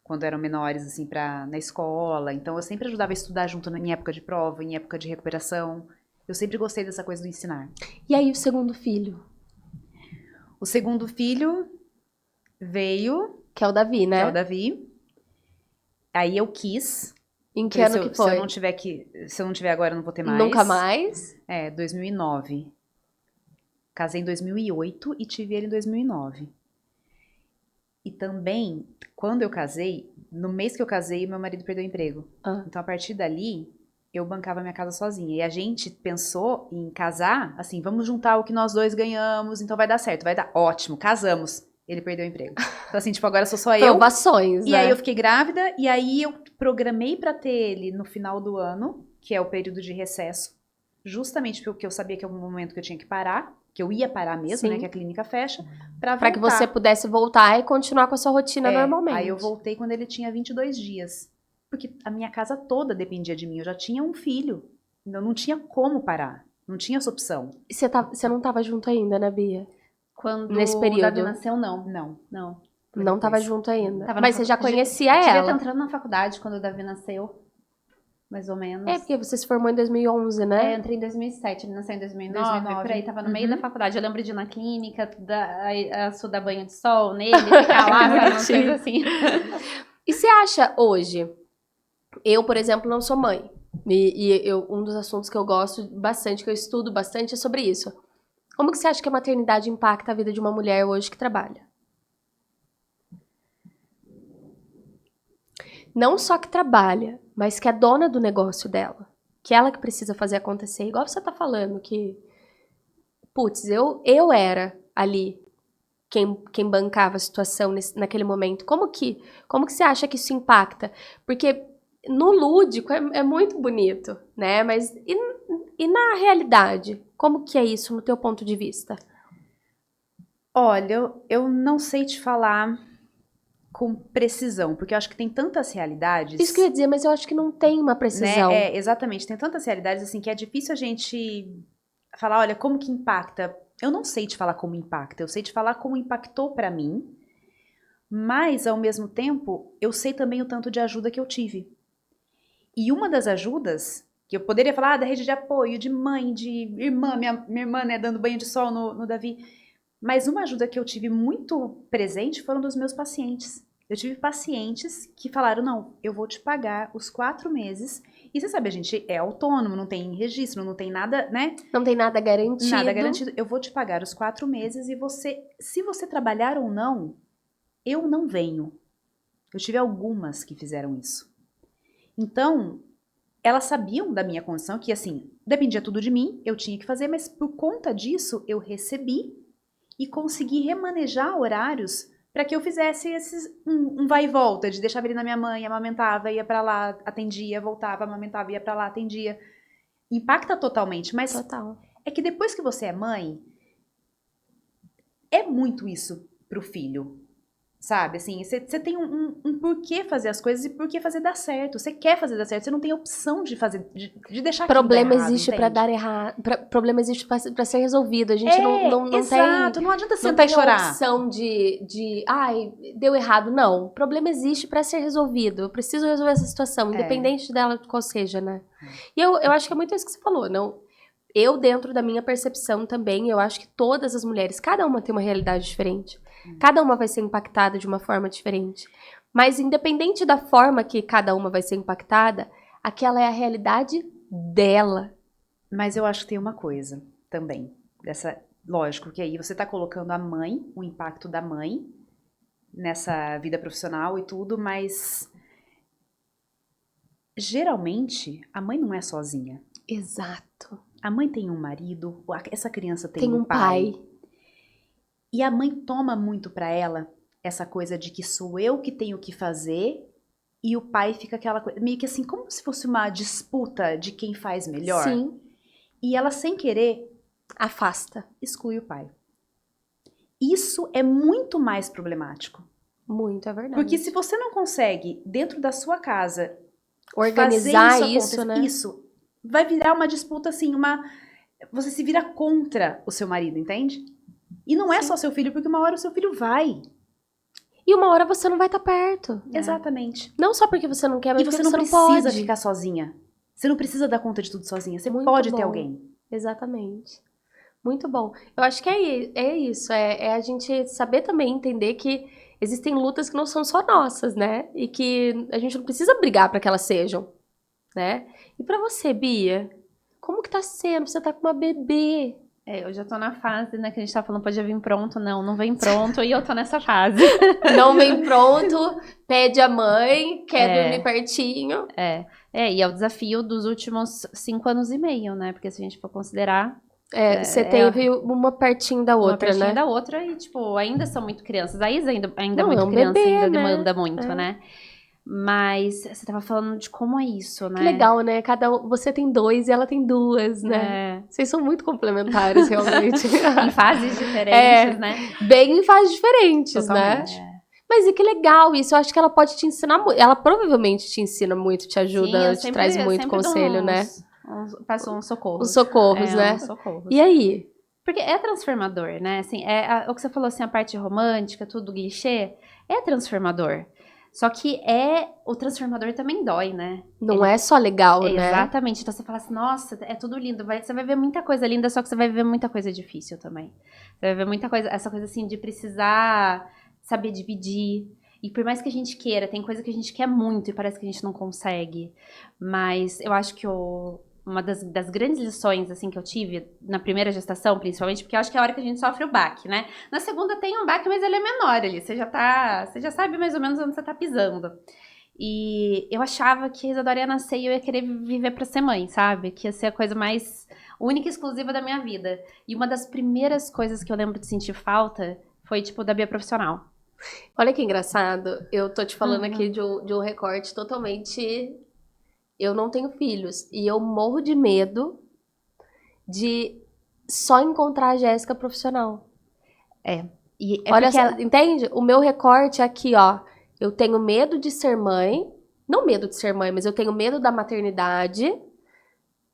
quando eram menores, assim, na escola. Então, eu sempre ajudava a estudar junto em época de prova, em época de recuperação. Eu sempre gostei dessa coisa do ensinar. E aí o segundo filho, O segundo filho veio, que é o Davi, que né? é o Davi. Aí eu quis. Em que Falei, ano que se eu foi? se eu não tiver agora, eu não vou ter mais. Nunca mais? 2009. Casei em 2008 e tive ele em 2009. E também, quando eu casei, no mês que eu casei, meu marido perdeu o emprego. Ah. Então, a partir dali, eu bancava minha casa sozinha. E a gente pensou em casar, assim, vamos juntar o que nós dois ganhamos, então vai dar certo, vai dar ótimo, casamos. Ele perdeu o emprego. Então, assim, tipo, agora sou só eu. Provações, E né? aí eu fiquei grávida, e aí eu programei pra ter ele no final do ano, que é o período de recesso, justamente porque eu sabia que é um momento que eu tinha que parar, que eu ia parar mesmo, Sim. né, que a clínica fecha, pra voltar. Pra que você pudesse voltar e continuar com a sua rotina normalmente. Aí eu voltei quando ele tinha 22 dias, porque a minha casa toda dependia de mim, eu já tinha um filho, então não tinha como parar, não tinha essa opção. E você não tava junto ainda, né, Bia? Quando Nesse o período. Davi nasceu, não. Não. Não. Foi Não tava depois. junto ainda. Tava Mas na você já facu- conhecia Devia estar ela. entrando na faculdade quando o Davi nasceu. Mais ou menos. É, porque você se formou em 2011, Eu né? entrei em 2007, ele nasceu em 2009, 2009. por aí, tava no meio Uhum. da faculdade. Eu lembro de ir na clínica, a Su dar banho de sol nele, ficar lá, sabe, umas coisas assim. E você acha hoje? Eu, por exemplo, não sou mãe. Um dos assuntos que eu gosto bastante, que eu estudo bastante, é sobre isso. Como que você acha que a maternidade impacta a vida de uma mulher hoje que trabalha? Não só que trabalha, mas que é dona do negócio dela. Que ela que precisa fazer acontecer. Igual você tá falando que... Putz, eu era ali quem bancava a situação naquele momento. Como que você acha que isso impacta? Porque no lúdico é muito bonito, né? Mas e na realidade? Como que é isso no teu ponto de vista? Olha, eu não sei te falar com precisão, porque eu acho que tem tantas realidades. Isso que eu ia dizer, mas eu acho que não tem uma precisão. Né? Exatamente, tem tantas realidades assim que é difícil a gente falar, olha, como que impacta. Eu não sei te falar como impacta, eu sei te falar como impactou pra mim, mas ao mesmo tempo eu sei também o tanto de ajuda que eu tive. E uma das ajudas que eu poderia falar da rede de apoio, de mãe, de irmã, minha irmã, né, dando banho de sol no Davi, mas uma ajuda que eu tive muito presente foram dos meus pacientes. Eu tive pacientes que falaram, não, eu vou te pagar os 4 meses. E você sabe, a gente é autônomo, não tem registro, não tem nada, né? Não tem nada garantido. Nada garantido. Eu vou te pagar os 4 meses e você, se você trabalhar ou não, eu não venho. Eu tive algumas que fizeram isso. Então, elas sabiam da minha condição, que assim, dependia tudo de mim, eu tinha que fazer, mas por conta disso, eu recebi e consegui remanejar horários para que eu fizesse um vai e volta, de deixar ele na minha mãe, amamentava, ia para lá, atendia, voltava, amamentava, ia para lá, atendia. Impacta totalmente, mas Total. é que depois que você é mãe, é muito isso pro filho, sabe? Assim, você tem um porquê fazer as coisas e porquê fazer dar certo. Você quer fazer dar certo, você não tem opção de fazer, de deixar aquilo Problema dar errado, existe pra entende? dar errado. Problema existe pra ser resolvido. A gente não exato, tem. não adianta Não sentar tem e chorar. a opção ai, deu errado. Não. O problema existe pra ser resolvido. Eu preciso resolver essa situação, independente dela qual seja, né? E eu acho que é muito isso que você falou, não? Eu, dentro da minha percepção também, eu acho que todas as mulheres, cada uma tem uma realidade diferente. Cada uma vai ser impactada de uma forma diferente. Mas independente da forma que cada uma vai ser impactada, aquela é a realidade dela. Mas eu acho que tem uma coisa também, lógico que aí você tá colocando a mãe, o impacto da mãe nessa vida profissional e tudo, mas geralmente a mãe não é sozinha. Exato. A mãe tem um marido, essa criança tem Tem um pai. E a mãe toma muito pra ela essa coisa de que sou eu que tenho que fazer e o pai fica aquela coisa, meio que assim, como se fosse uma disputa de quem faz melhor. Sim. E ela, sem querer, Afasta. exclui o pai. Isso é muito mais problemático. Muito, é verdade. Porque se você não consegue, dentro da sua casa, organizar fazer isso, né? Isso vai virar uma disputa assim, você se vira contra o seu marido, entende? E não é só seu filho, porque uma hora o seu filho vai. E uma hora você não vai estar perto. Exatamente. Não só porque você não quer, mas E porque você não não precisa pode. ficar sozinha. Você não precisa dar conta de tudo sozinha. Você Muito pode ter bom. alguém. Exatamente. Muito bom. Eu acho que é isso. É a gente saber também entender que existem lutas que não são só nossas, né? E que a gente não precisa brigar para que elas sejam, né? E para você, Bia, como que tá sendo? Você tá com uma bebê. Eu já tô na fase, né, que a gente tá falando, pode vir pronto, não vem pronto, e eu tô nessa fase. Não vem pronto, pede a mãe, quer dormir pertinho. E é o desafio dos últimos 5 anos e meio, né, porque se a gente for considerar... Você teve uma pertinho da outra, uma pertinho né? da outra e, tipo, ainda são muito crianças. A Isa ainda é Não, muito é um criança, bebê, ainda né? demanda muito, né? Mas você tava falando de como é isso, né? Que legal, né? Você tem 2 e ela tem 2, né? Vocês são muito complementares, realmente. Em fases diferentes, né? Bem em fases diferentes, Totalmente. né? Mas e que legal isso. Eu acho que ela pode te ensinar muito. Ela provavelmente te ensina muito, te ajuda, te traz muito conselho, né? Passo uns socorros. Os socorros, né? Uns socorros. E aí? Porque é transformador, né? Assim, o que você falou, assim, a parte romântica, tudo clichê, é transformador. Só que o transformador também dói, né? Não é só legal, né? Exatamente. Então você fala assim, nossa, é tudo lindo. Você vai ver muita coisa linda, só que você vai ver muita coisa difícil também. Você vai ver muita coisa, essa coisa assim de precisar saber dividir. E por mais que a gente queira, tem coisa que a gente quer muito e parece que a gente não consegue. Mas eu acho que uma das grandes lições, assim, que eu tive na primeira gestação, principalmente, porque eu acho que é a hora que a gente sofre o baque, né? Na segunda tem um baque, mas ele é menor ali. Você já sabe mais ou menos onde você tá pisando. E eu achava que a Isadora ia nascer e eu ia querer viver pra ser mãe, sabe? Que ia ser a coisa mais única e exclusiva da minha vida. E uma das primeiras coisas que eu lembro de sentir falta foi, tipo, da Bia profissional. Olha que engraçado. Eu tô te falando aqui de um recorte totalmente... Eu não tenho filhos. E eu morro de medo de só encontrar a Jéssica profissional. E Olha, entende? O meu recorte é aqui, ó. eu tenho medo de ser mãe, não medo de ser mãe, mas eu tenho medo da maternidade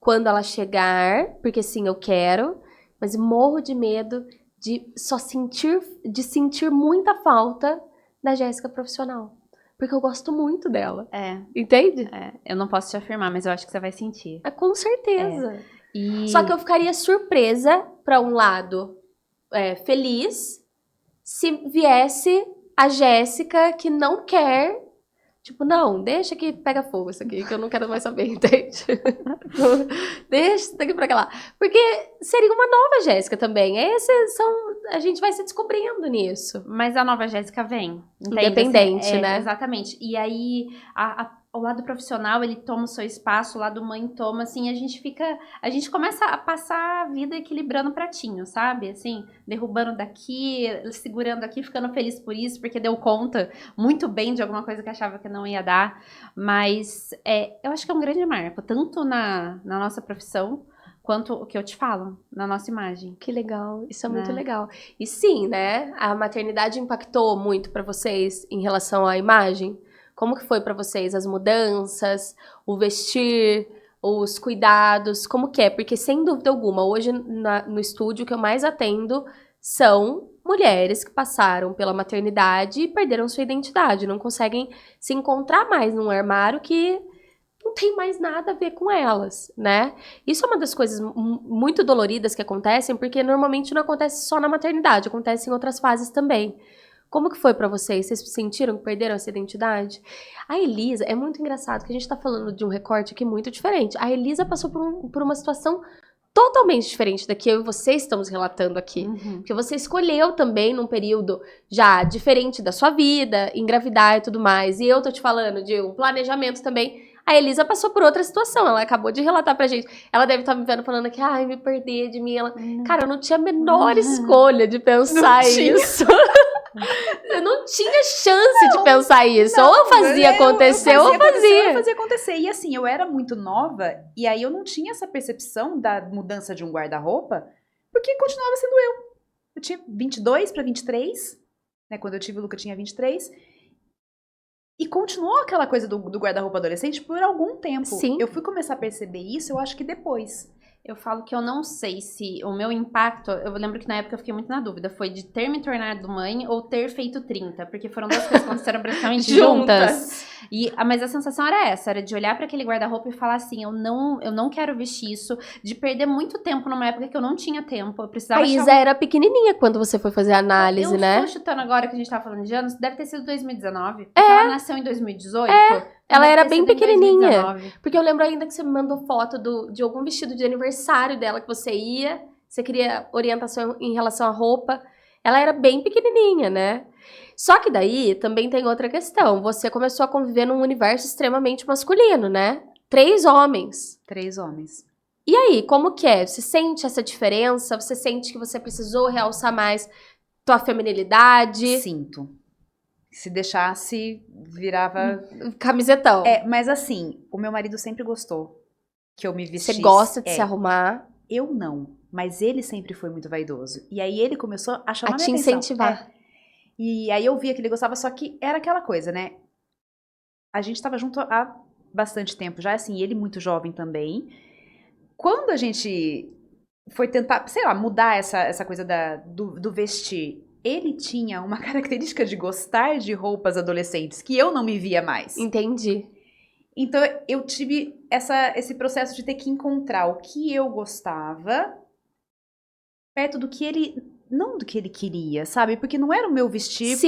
quando ela chegar, porque sim, eu quero, mas morro de medo de sentir muita falta da Jéssica profissional. Porque eu gosto muito dela. Entende? Eu não posso te afirmar, mas eu acho que você vai sentir. Com certeza. E... Só que eu ficaria surpresa, pra um lado, feliz, se viesse a Jéssica que não quer. Tipo, não, deixa que pega fogo isso aqui, que eu não quero mais saber, entende? Deixa isso daqui pra lá. Porque seria uma nova Jéssica também. A gente vai se descobrindo nisso. Mas a nova Jéssica vem. Entende? Independente, Assim, né? Exatamente. E aí, o lado profissional, ele toma o seu espaço, o lado mãe toma, assim, a gente começa a passar a vida equilibrando o pratinho, sabe? Assim, derrubando daqui, segurando aqui, ficando feliz por isso, porque deu conta muito bem de alguma coisa que achava que não ia dar. Mas eu acho que é um grande marco, tanto na nossa profissão, quanto o que eu te falo, na nossa imagem. Que legal, isso é muito legal. E sim, né, a maternidade impactou muito pra vocês em relação à imagem? Como que foi pra vocês as mudanças, o vestir, os cuidados, como que é? Porque sem dúvida alguma, hoje no estúdio o que eu mais atendo são mulheres que passaram pela maternidade e perderam sua identidade, não conseguem se encontrar mais num armário que não tem mais nada a ver com elas, né? Isso é uma das coisas muito doloridas que acontecem, porque normalmente não acontece só na maternidade, acontece em outras fases também. Como que foi pra vocês? Vocês sentiram que perderam essa identidade? A Elisa, é muito engraçado que a gente tá falando de um recorte aqui muito diferente. A Elisa passou por uma situação totalmente diferente da que eu e vocês estamos relatando aqui. Porque você escolheu também num período já diferente da sua vida, engravidar e tudo mais. E eu tô te falando de um planejamento também. A Elisa passou por outra situação, ela acabou de relatar pra gente. Ela deve estar me vendo falando que, me perder de mim. Cara, eu não tinha a menor escolha de pensar isso. Eu não tinha chance de pensar isso. Ou eu fazia acontecer, ou eu fazia. Eu fazia acontecer. E assim, eu era muito nova, e aí eu não tinha essa percepção da mudança de um guarda-roupa, porque continuava sendo eu. Eu tinha 22 para 23, né? Quando eu tive o Luca, eu tinha 23. E continuou aquela coisa do guarda-roupa adolescente por algum tempo. Sim. Eu fui começar a perceber isso, eu acho que depois. Eu falo que eu não sei se o meu impacto... Eu lembro que na época eu fiquei muito na dúvida. Foi de ter me tornado mãe ou ter feito 30. Porque foram duas coisas que aconteceram praticamente juntas. Mas a sensação era essa. Era de olhar para aquele guarda-roupa e falar assim... Eu não quero vestir isso. De perder muito tempo numa época que eu não tinha tempo. Eu precisava a Isa era pequenininha quando você foi fazer a análise, né? Eu tô chutando agora que a gente tava falando de anos. Deve ter sido 2019. Porque ela nasceu em 2018. Ela era bem pequenininha. Porque eu lembro ainda que você me mandou foto de algum vestido de aniversário dela que você ia. Você queria orientação em relação à roupa. Ela era bem pequenininha, né? Só que daí também tem outra questão. Você começou a conviver num universo extremamente masculino, né? 3 homens. 3 homens. E aí, como que é? Você sente essa diferença? Você sente que você precisou realçar mais tua feminilidade? Sinto. Se deixasse, virava... Camisetão. Mas assim, o meu marido sempre gostou que eu me vestisse. Você gosta de se arrumar? Eu não, mas ele sempre foi muito vaidoso. E aí ele começou a chamar minha te atenção. Incentivar. E aí eu via que ele gostava, só que era aquela coisa, né? A gente tava junto há bastante tempo já, assim, ele muito jovem também. Quando a gente foi tentar, sei lá, mudar essa coisa do vestir... Ele tinha uma característica de gostar de roupas adolescentes que eu não me via mais. Entendi. Então, eu tive esse processo de ter que encontrar o que eu gostava perto do que ele... Não do que ele queria, sabe? Porque não era o meu vestir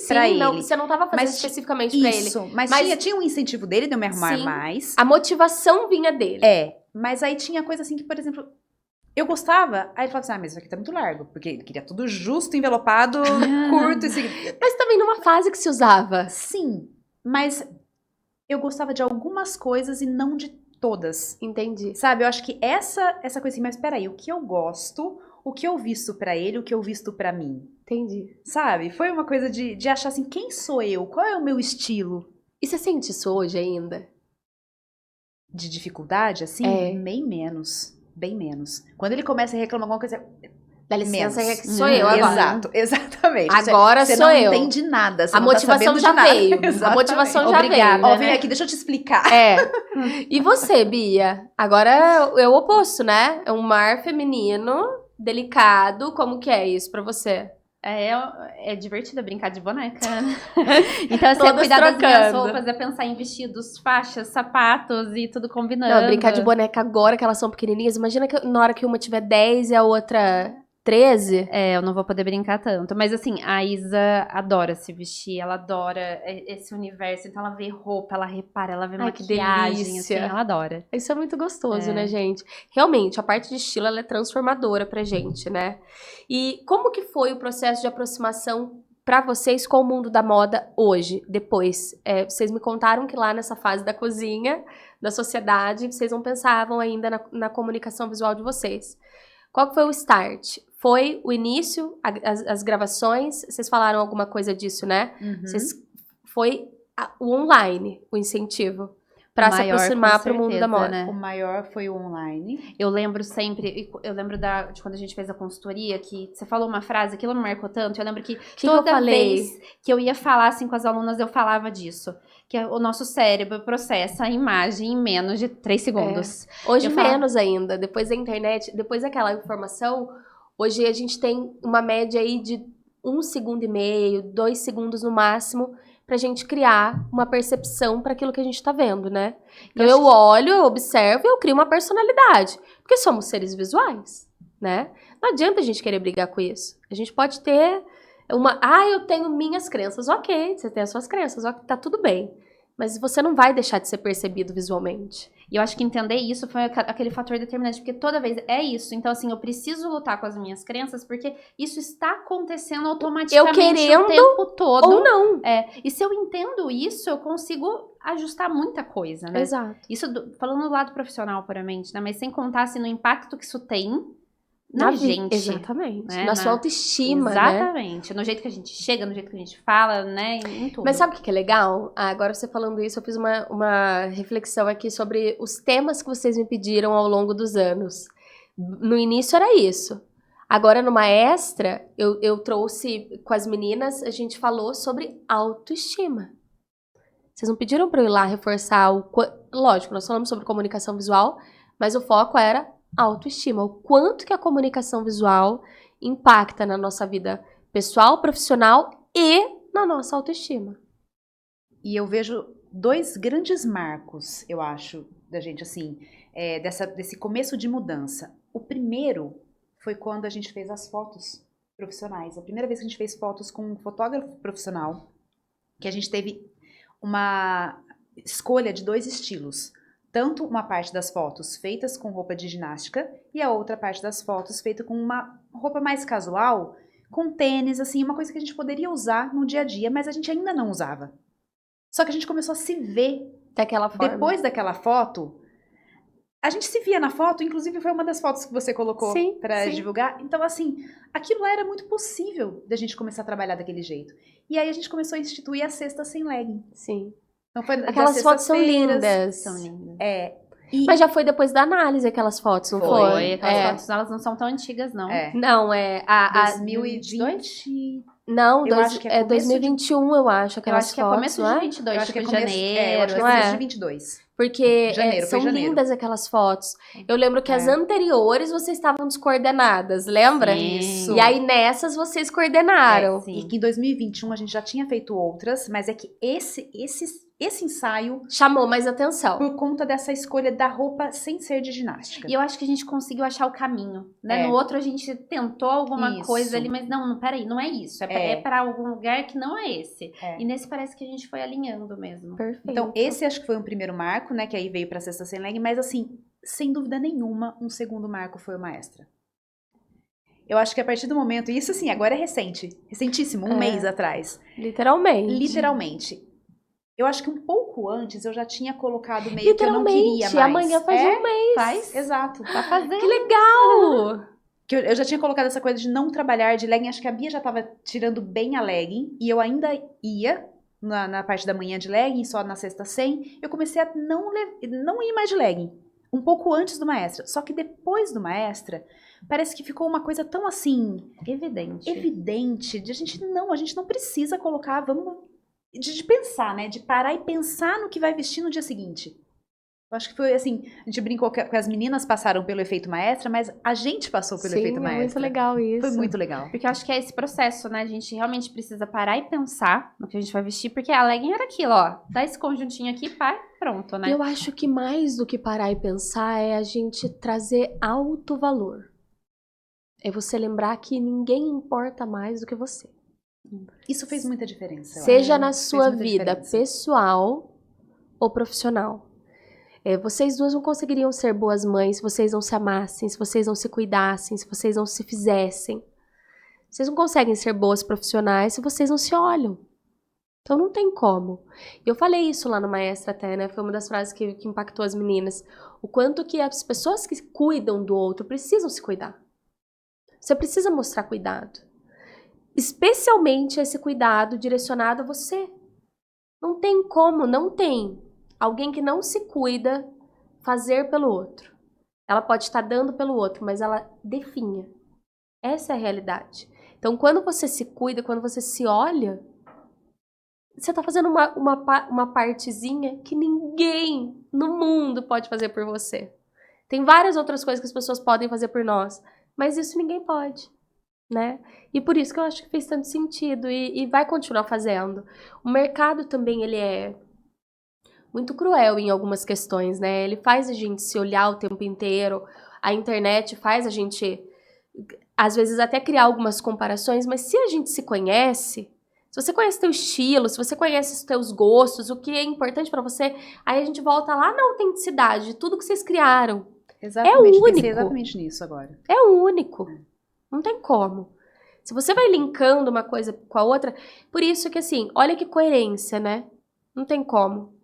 pra ele. Não, você não tava fazendo especificamente pra ele. Isso, mas tinha um incentivo dele de eu me arrumar mais. A motivação vinha dele. Mas aí tinha coisa assim que, por exemplo... Eu gostava, aí ele falava assim, mas isso aqui tá muito largo. Porque ele queria tudo justo, envelopado, curto. Mas também numa fase que se usava. Sim, mas eu gostava de algumas coisas e não de todas. Entendi. Sabe, eu acho que essa coisa assim, mas peraí, o que eu gosto, o que eu visto pra ele, o que eu visto pra mim. Entendi. Sabe, foi uma coisa de achar assim, quem sou eu? Qual é o meu estilo? E você sente isso hoje ainda? De dificuldade, assim? Bem menos. Bem menos. Quando ele começa a reclamar alguma coisa, Dá licença, menos. que sou eu agora. Exato, exatamente. Agora você sou não eu. entende nada, você A não tá motivação sabendo de já nada. veio. A Exatamente. motivação já Obrigada. veio. Ó, vem aqui, deixa eu te explicar. É. E você, Bia? Agora é o oposto, né? É um mar feminino, delicado. Como que é isso pra você? É divertido brincar de boneca. Então, assim, é Todas cuidar das minhas trocando. roupas, é pensar em vestidos, faixas, sapatos e tudo combinando. Não, brincar de boneca agora que elas são pequenininhas. Imagina que na hora que uma tiver 10 e a outra 13. É, eu não vou poder brincar tanto. Mas assim, a Isa adora se vestir, ela adora esse universo. Então ela vê roupa, ela repara, ela vê Ai, que maquiagem, delícia. assim, ela adora. Isso é muito gostoso, É. né, gente? Realmente, a parte de estilo, ela é transformadora pra gente, né? E como que foi o processo de aproximação pra vocês com o mundo da moda hoje, depois? Vocês me contaram que lá nessa fase da cozinha, da sociedade, vocês não pensavam ainda na comunicação visual de vocês. Qual que foi o start? Foi o início, as gravações? Vocês falaram alguma coisa disso, né? Uhum. Foi o online, o incentivo, pra se Maior, aproximar com pro mundo da certeza, moda. né? O maior foi o online. Eu lembro sempre, eu lembro de quando a gente fez a consultoria, que você falou uma frase, aquilo me marcou tanto. Eu lembro que Que eu toda falei? vez que eu ia falar assim com as alunas, eu falava disso. Que o nosso cérebro processa a imagem em menos de 3 segundos. Hoje Eu falo- menos ainda, depois da internet, depois daquela informação, hoje a gente tem uma média aí de 1,5 segundo, 2 segundos no máximo, pra gente criar uma percepção para aquilo que a gente tá vendo, né? Então eu olho, eu observo e eu crio uma personalidade, porque somos seres visuais, né? Não adianta a gente querer brigar com isso. A gente pode ter eu tenho minhas crenças, ok, você tem as suas crenças, ok, tá tudo bem. Mas você não vai deixar de ser percebido visualmente. E eu acho que entender isso foi aquele fator determinante, porque toda vez é isso. Então, assim, eu preciso lutar com as minhas crenças, porque isso está acontecendo automaticamente querendo o tempo todo. Ou não. E se eu entendo isso, eu consigo ajustar muita coisa, né? Exato. Isso falando do lado profissional puramente, né? Mas sem contar assim, no impacto que isso tem na vida. gente. Exatamente. né? Na sua autoestima, né? Exatamente. No jeito que a gente chega, no jeito que a gente fala, né? Em tudo. Mas sabe o que é legal? Agora você falando isso, eu fiz uma reflexão aqui sobre os temas que vocês me pediram ao longo dos anos. No início era isso. Agora, numa extra, eu trouxe com as meninas, a gente falou sobre autoestima. Vocês não pediram pra eu ir lá reforçar Lógico, nós falamos sobre comunicação visual, mas o foco era autoestima. O quanto que a comunicação visual impacta na nossa vida pessoal, profissional e na nossa autoestima. E eu vejo 2 grandes marcos, eu acho, da gente, assim, desse começo de mudança. O primeiro foi quando a gente fez as fotos profissionais. A primeira vez que a gente fez fotos com um fotógrafo profissional, que a gente teve uma escolha de 2 estilos. Tanto uma parte das fotos feitas com roupa de ginástica e a outra parte das fotos feita com uma roupa mais casual, com tênis, assim, uma coisa que a gente poderia usar no dia a dia, mas a gente ainda não usava. Só que a gente começou a se ver Daquela forma. depois daquela foto. A gente se via na foto, inclusive foi uma das fotos que você colocou Sim, para sim. divulgar. Então, assim, aquilo lá era muito possível da gente começar a trabalhar daquele jeito. E aí a gente começou a instituir a cesta sem legging. Sim. Então, foi Aquelas das fotos são sextas-feiras. lindas. São lindas. E Mas já foi depois da análise aquelas fotos, não foi? Foi, aquelas É. fotos, elas não são tão antigas, não. Não, a 2020. Não, Eu acho que é começo 2021, eu acho, Eu aquelas acho que é fotos, começo não de é? 22, Eu acho que é tipo começo, janeiro. eu acho que é não é? começo de 22. Porque Janeiro, foi são janeiro. lindas aquelas fotos. Eu lembro que as anteriores vocês estavam descoordenadas, lembra? Sim. Isso. E aí nessas vocês coordenaram. Sim. E que em 2021 a gente já tinha feito outras, mas é que esse ensaio, Chamou mais atenção. por conta dessa escolha da roupa sem ser de ginástica. E eu acho que a gente conseguiu achar o caminho, né? É. No outro a gente tentou alguma Isso. coisa ali, mas não, peraí, não é isso. É pra algum lugar que não é esse. É. E nesse parece que a gente foi alinhando mesmo. Perfeito. Então, esse acho que foi um primeiro marco, né? Que aí veio pra Cesta Sem Leg, mas assim, sem dúvida nenhuma, um segundo marco foi o Maestra. Eu acho que a partir do momento, e isso assim, agora é recente, recentíssimo, um mês atrás. Literalmente. Literalmente. Eu acho que um pouco antes eu já tinha colocado meio que eu não Literalmente. queria mais. Amanhã faz um mês. Faz? Exato. Tá fazendo. Que legal! Que eu já tinha colocado essa coisa de não trabalhar de legging. Acho que a Bia já tava tirando bem a legging. E eu ainda ia na parte da manhã de legging, só na sexta sem. Eu comecei a não ir mais de legging. um pouco antes do Maestra. Só que depois do Maestra, parece que ficou uma coisa tão assim, evidente, de a gente não precisa colocar, de pensar, né? De parar e pensar no que vai vestir no dia seguinte. Eu acho que foi assim, a gente brincou que as meninas passaram pelo efeito Maestra, mas a gente passou pelo efeito Sim, é Maestra. muito legal isso. Foi muito legal. Porque eu acho que é esse processo, né? A gente realmente precisa parar e pensar no que a gente vai vestir, porque a legging era aquilo, ó. Dá esse conjuntinho aqui, pá, pronto, né? Eu acho que mais do que parar e pensar é a gente trazer alto valor. É você lembrar que ninguém importa mais do que você. Isso fez muita diferença. eu Seja acho. na Fez sua muita vida diferença. pessoal ou profissional. Vocês duas não conseguiriam ser boas mães se vocês não se amassem, se vocês não se cuidassem, se vocês não se fizessem. Vocês não conseguem ser boas profissionais se vocês não se olham. Então não tem como. Eu falei isso lá no Maestra até, né? Foi uma das frases que impactou as meninas. O quanto que as pessoas que cuidam do outro precisam se cuidar. Você precisa mostrar cuidado. Especialmente esse cuidado direcionado a você. Não tem como, não tem alguém que não se cuida fazer pelo outro. Ela pode estar dando pelo outro, mas ela definha. Essa é a realidade. Então, quando você se cuida, quando você se olha, você está fazendo uma partezinha que ninguém no mundo pode fazer por você. Tem várias outras coisas que as pessoas podem fazer por nós, mas isso ninguém pode, né? E por isso que eu acho que fez tanto sentido e vai continuar fazendo. O mercado também, ele é muito cruel em algumas questões, né? Ele faz a gente se olhar o tempo inteiro, a internet faz a gente, às vezes, até criar algumas comparações, mas se a gente se conhece, se você conhece teu estilo, se você conhece os teus gostos, o que é importante pra você, aí a gente volta lá na autenticidade, de tudo que vocês criaram. Exatamente, único. pensei exatamente nisso agora. É único. Não tem como. Se você vai linkando uma coisa com a outra, por isso que assim, olha que coerência, né? Não tem como.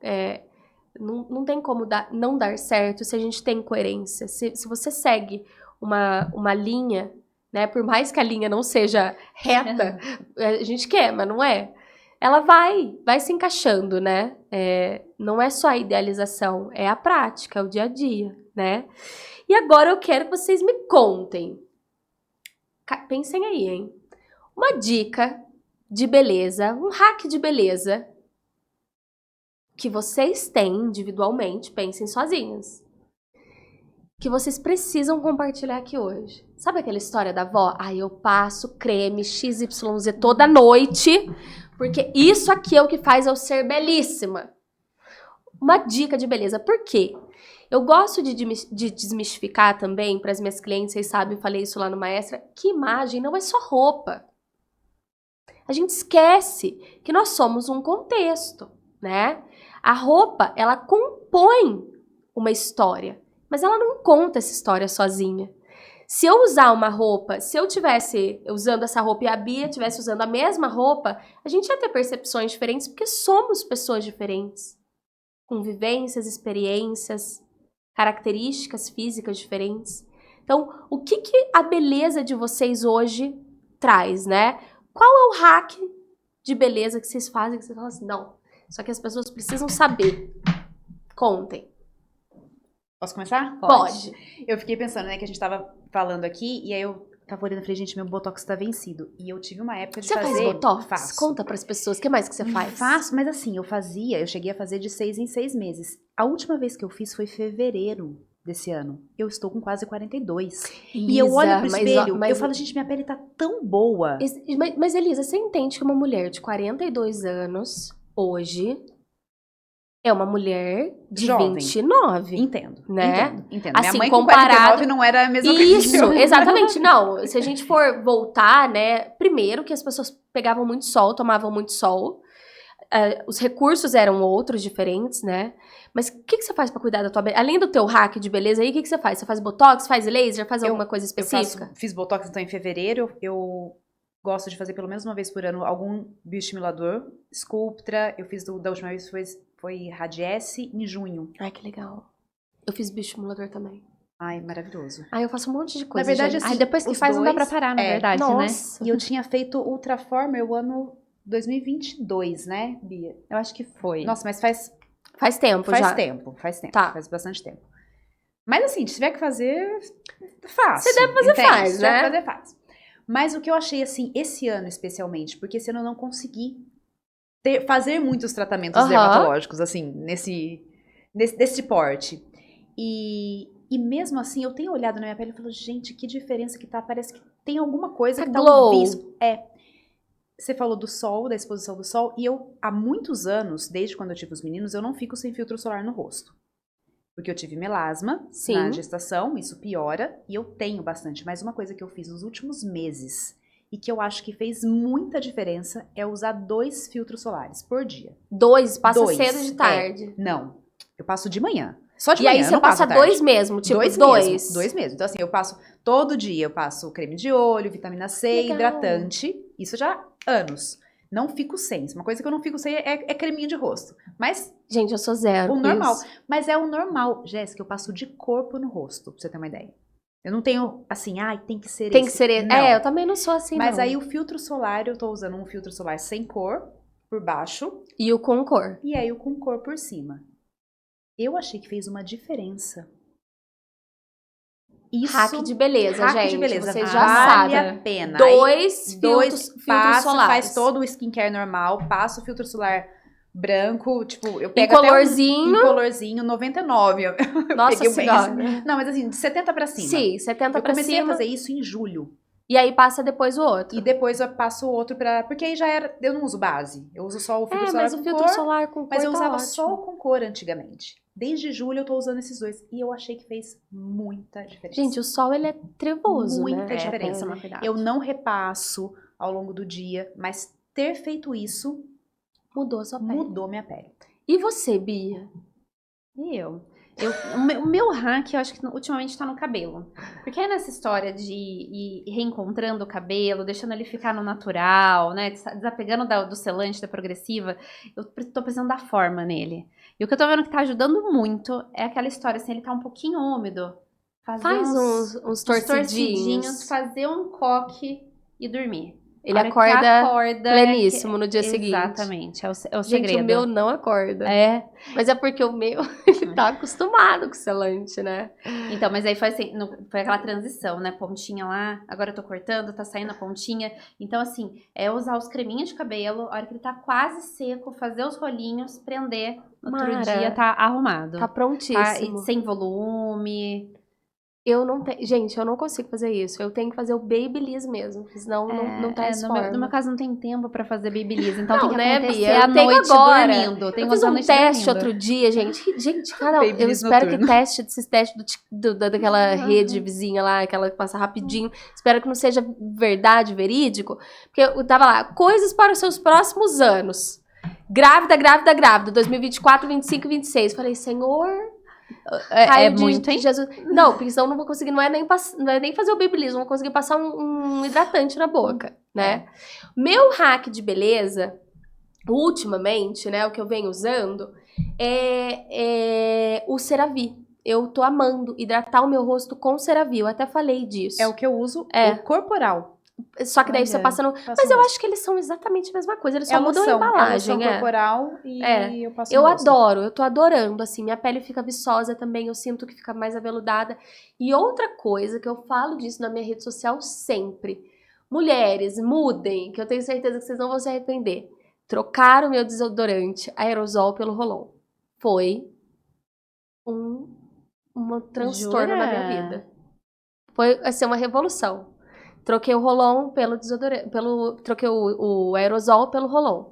Não tem como não dar certo se a gente tem coerência. Se você segue uma linha, né? Por mais que a linha não seja reta, a gente quer, mas não é. Ela vai se encaixando, né? Não é só a idealização, é a prática, é o dia a dia, né? E agora eu quero que vocês me contem. Pensem aí, hein? Uma dica de beleza, um hack de beleza que vocês têm individualmente, pensem sozinhos, que vocês precisam compartilhar aqui hoje. Sabe aquela história da avó? Eu passo creme XYZ toda noite, porque isso aqui é o que faz eu ser belíssima. Uma dica de beleza. Por quê? Eu gosto de desmistificar também para as minhas clientes, vocês sabem, eu falei isso lá no Maestra, que imagem não é só roupa. A gente esquece que nós somos um contexto, né? A roupa, ela compõe uma história, mas ela não conta essa história sozinha. Se eu usar uma roupa, se eu tivesse usando essa roupa e a Bia estivesse usando a mesma roupa, a gente ia ter percepções diferentes porque somos pessoas diferentes, com vivências, experiências, características físicas diferentes. Então, o que a beleza de vocês hoje traz, né? Qual é o hack de beleza que vocês fazem que vocês falam assim, não, só que as pessoas precisam saber. Contem. Posso começar? Pode. Eu fiquei pensando, né, que a gente tava falando aqui, e aí eu tava olhando e falei, gente, meu botox tá vencido. E eu tive uma época de Você fazer... faz botox? Faço. Conta pras pessoas, o que mais que você faz? Faço, mas assim, eu cheguei a fazer de 6 em 6 meses. A última vez que eu fiz foi fevereiro desse ano. Eu estou com quase 42. E eu olho pro espelho, eu falo, gente, minha pele tá tão boa. Mas Elisa, você entende que uma mulher de 42 anos, hoje, é uma mulher de Jovem. 29. Entendo, né? entendo. Assim, Minha mãe com comparado- 49 não era a mesma coisa que Isso, eu. exatamente. Não, se a gente for voltar, né? Primeiro que as pessoas pegavam muito sol, tomavam muito sol. Os recursos eram outros, diferentes, né? Mas o que você faz pra cuidar da tua beleza? Além do teu hack de beleza aí, o que você faz? Você faz botox, faz laser, faz alguma coisa específica? Fiz botox então em fevereiro. Eu gosto de fazer pelo menos uma vez por ano algum bioestimulador. Sculptra, eu fiz da última vez foi Radiesse em junho. Ai, que legal. Eu fiz bioestimulador também. Ai, maravilhoso. Eu faço um monte de coisa, Na verdade, gente. assim, Depois que os faz, não dá pra dois- parar, na verdade, né? Nossa. E eu tinha feito Ultraformer o ano 2022, né, Bia? Eu acho que foi. Nossa, mas faz Faz tempo já. tempo, faz Tá. bastante tempo. Mas assim, se tiver que fazer, fácil. Se der pra fazer, entende? faz, Se tiver né? que fazer, faz. Mas o que eu achei, assim, esse ano especialmente, porque esse ano eu não consegui fazer muitos tratamentos dermatológicos, assim, desse porte. E mesmo assim, eu tenho olhado na minha pele e falo, gente, que diferença que tá. Parece que tem alguma coisa que tá glow. um visco. Você falou do sol, da exposição do sol, e eu, há muitos anos, desde quando eu tive os meninos, eu não fico sem filtro solar no rosto. Porque eu tive melasma na gestação, isso piora, e eu tenho bastante. Mas uma coisa que eu fiz nos últimos meses, e que eu acho que fez muita diferença, é usar 2 filtros solares por dia. 2, passa 2, cedo de tarde. Não, eu passo de manhã. Só de E manhã, aí eu você não passa passo à tarde. 2 mesmo, tipo 2? 2 mesmo. Então assim, eu passo todo dia, eu passo creme de olho, vitamina C, Legal. hidratante, isso já há anos. Não fico sem. Uma coisa que eu não fico sem é creminho de rosto. Mas Gente, eu sou zero. o normal. Isso. Mas é o normal, Jéssica, eu passo de corpo no rosto, pra você ter uma ideia. Eu não tenho assim, ai, tem que ser Tem esse. que ser. Não. É, eu também não sou assim, Mas não. aí o filtro solar, eu tô usando um filtro solar sem cor por baixo. E o com cor. E aí o com cor por cima. Eu achei que fez uma diferença. Isso, Hack de beleza, hack gente. de beleza. Vocês já vale sabem. a pena. 2 Dois filtros passa, solares. faz todo o skincare normal, passa o filtro solar branco, tipo, eu Em pego até colorzinho. em colorzinho, 99. Nossa peguei senhora. Não, mas assim, de 70 pra cima. Sim, 70 Eu pra comecei cima. a fazer isso em julho. E aí passa depois o outro. E depois eu passo o outro pra... Porque aí já era... Eu não uso base. Eu uso só o filtro solar mas com o filtro cor. solar com cor Mas eu tá usava ótimo. só o com cor antigamente. Desde julho eu tô usando esses 2. E eu achei que fez muita diferença. Gente, o sol, ele é trevoso, Muita né? diferença. Tem que tomar cuidado. Eu não repasso ao longo do dia, mas ter feito isso Mudou a sua pele. mudou minha pele. E você, Bia? E eu? O meu hack, eu acho que ultimamente tá no cabelo. Porque é nessa história de ir reencontrando o cabelo, deixando ele ficar no natural, né? Desapegando do selante, da progressiva, eu tô precisando dar forma nele. E o que eu tô vendo que tá ajudando muito é aquela história, assim, ele tá um pouquinho úmido. Faz uns torcidinhos. Fazer um coque e dormir. Ele A hora que acorda pleníssimo no dia seguinte. Exatamente, é o Gente, segredo. o meu não acorda. É. Mas é porque o meu, ele tá acostumado com selante, né? Então, mas aí foi assim, foi aquela transição, né? Pontinha lá, agora eu tô cortando, tá saindo a pontinha. Então, assim, é usar os creminhos de cabelo, a hora que ele tá quase seco, fazer os rolinhos, prender, no outro Mara, dia tá arrumado. Tá prontíssimo. Tá sem volume. Eu não tenho. Gente, eu não consigo fazer isso. Eu tenho que fazer o Babyliss mesmo, porque senão não tá essa forma. No meu caso, não tem tempo pra fazer babyliss, então Não, tem que né, acontecer Bia? à Eu tenho noite agora. dormindo. Tem Eu que fiz usar a um noite teste dormindo. outro dia, gente. Gente, cara, eu Babyliss espero que noturno. esses testes daquela rede vizinha lá, aquela que passa rapidinho, espero que não seja verdade, verídico. Porque eu tava lá, coisas para os seus próximos anos. Grávida, 2024, 25 e 26. Falei, Senhor... É muito, hein? Jesus. Não, porque senão eu não vou conseguir, não é nem fazer o Babyliss, não vou conseguir passar um hidratante na boca, né? Meu hack de beleza, ultimamente, né, o que eu venho usando, é o CeraVe. Eu tô amando hidratar o meu rosto com CeraVe, eu até falei disso. É o que eu uso, É. o corporal. Só que daí você Olha, passa no... Mas eu acho que eles são exatamente a mesma coisa, eles só mudam a embalagem, É corporal e eu passo Eu no rosto. adoro, eu tô adorando, assim, minha pele fica viçosa também, eu sinto que fica mais aveludada. E outra coisa que eu falo disso na minha rede social sempre, mulheres, mudem, que eu tenho certeza que vocês não vão se arrepender. Trocar o meu desodorante aerosol pelo Rolon. Foi um transtorno na minha vida. Foi, assim, uma revolução. Troquei o Rolon pelo desodorante, troquei o aerosol pelo Rolon.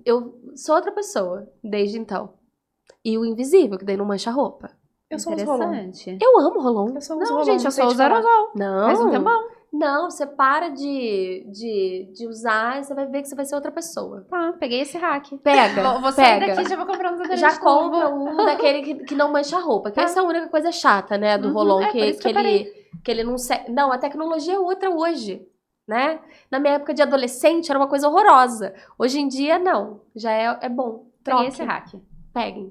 Eu sou outra pessoa desde então. E o invisível, que daí não mancha a roupa. Eu só uso Rolon. Interessante. Eu amo Rolon. Eu só uso Não, Rolon, gente, eu sei só te uso falar. aerosol. Não. Faz um tempão. Não, você para de usar e você vai ver que você vai ser outra pessoa. Tá, peguei esse hack. Pega, Vou sair pega. daqui e já vou comprar um desodorante Já novo. compra um daquele que não mancha a roupa. Que Tá. essa é a única coisa chata, né, do Rolon. por isso que eu parei. Que ele não... Não, a tecnologia é outra hoje, né? Na minha época de adolescente era uma coisa horrorosa. Hoje em dia, não. Já é bom. Peguei Troquem. esse hack. Peguem.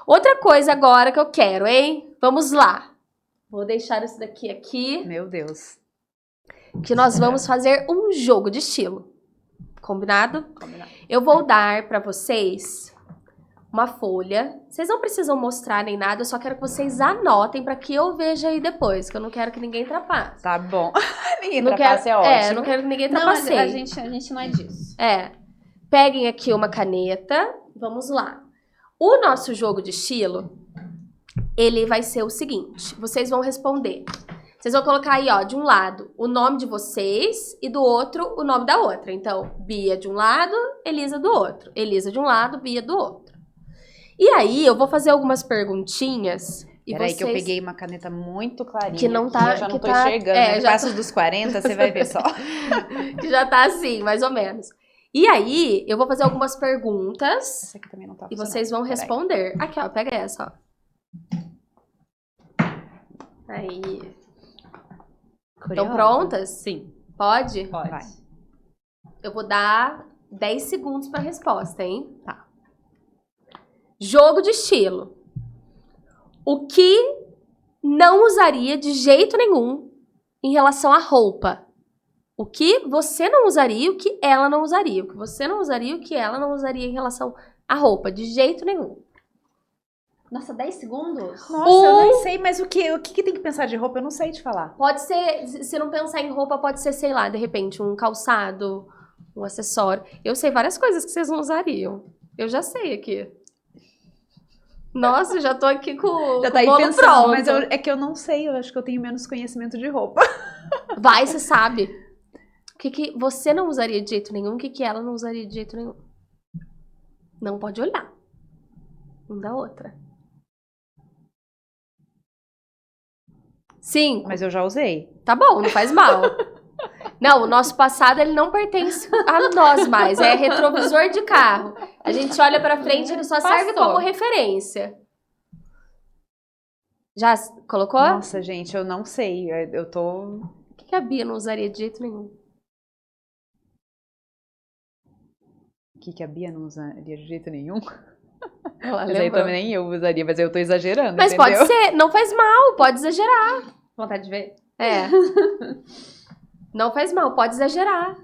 Outra coisa agora que eu quero, hein? Vamos lá. Vou deixar isso daqui aqui. Meu Deus. Que nós vamos fazer um jogo de estilo. Combinado? Combinado. Eu vou dar pra vocês uma folha. Vocês não precisam mostrar nem nada, eu só quero que vocês anotem pra que eu veja aí depois, que eu não quero que ninguém trapace. Tá bom. Ninguém Não trapace quero, é ótimo. eu não quero que ninguém Não, trapaceie. a gente não é disso. Peguem aqui uma caneta, vamos lá. O nosso jogo de estilo, ele vai ser o seguinte, vocês vão responder. Vocês vão colocar aí, ó, de um lado, o nome de vocês e do outro, o nome da outra. Então, Bia de um lado, Elisa do outro. Elisa de um lado, Bia do outro. E aí, eu vou fazer algumas perguntinhas. Peraí que eu peguei uma caneta muito clarinha. Que não tá... Eu já não que tô tá, enxergando. é, No já passos dos 40, você vai ver só. que já tá assim, mais ou menos. E aí, eu vou fazer algumas perguntas Essa aqui também não tá e funcionando. vocês vão Peraí. responder. Aqui, ó, pega essa, ó. Aí. Estão Curiosa? prontas? Sim. Pode? Pode. Vai. Eu vou dar 10 segundos pra resposta, hein? Tá. Jogo de estilo. O que não usaria de jeito nenhum em relação à roupa? O que você não usaria, o que ela não usaria. O que você não usaria, o que ela não usaria em relação à roupa. De jeito nenhum. Nossa, 10 segundos? Nossa, eu nem sei, mas o que tem que pensar de roupa? Eu não sei te falar. Pode ser, se não pensar em roupa, pode ser, sei lá, de repente, um calçado, um acessório. Eu sei várias coisas que vocês não usariam. Eu já sei aqui. Nossa, já tô aqui com Já com tá aí o bolo pensando, pronto. mas é que eu não sei, eu acho que eu tenho menos conhecimento de roupa. Vai, você sabe. O que você não usaria de jeito nenhum, o que ela não usaria de jeito nenhum. Não pode olhar. Um da outra. 5. Mas eu já usei. Tá bom, não faz mal. Não, o nosso passado, ele não pertence a nós mais. É retrovisor de carro. A gente olha pra frente, ele só serve Passou. como referência. Já colocou? Nossa, gente, eu não sei. Eu tô... O que a Bia não usaria de jeito nenhum? O que a Bia não usaria de jeito nenhum? Ela Mas aí lembrou. também nem eu usaria, mas eu tô exagerando, Mas entendeu? pode ser, não faz mal, pode exagerar. Vontade de ver? É. Não faz mal, pode exagerar.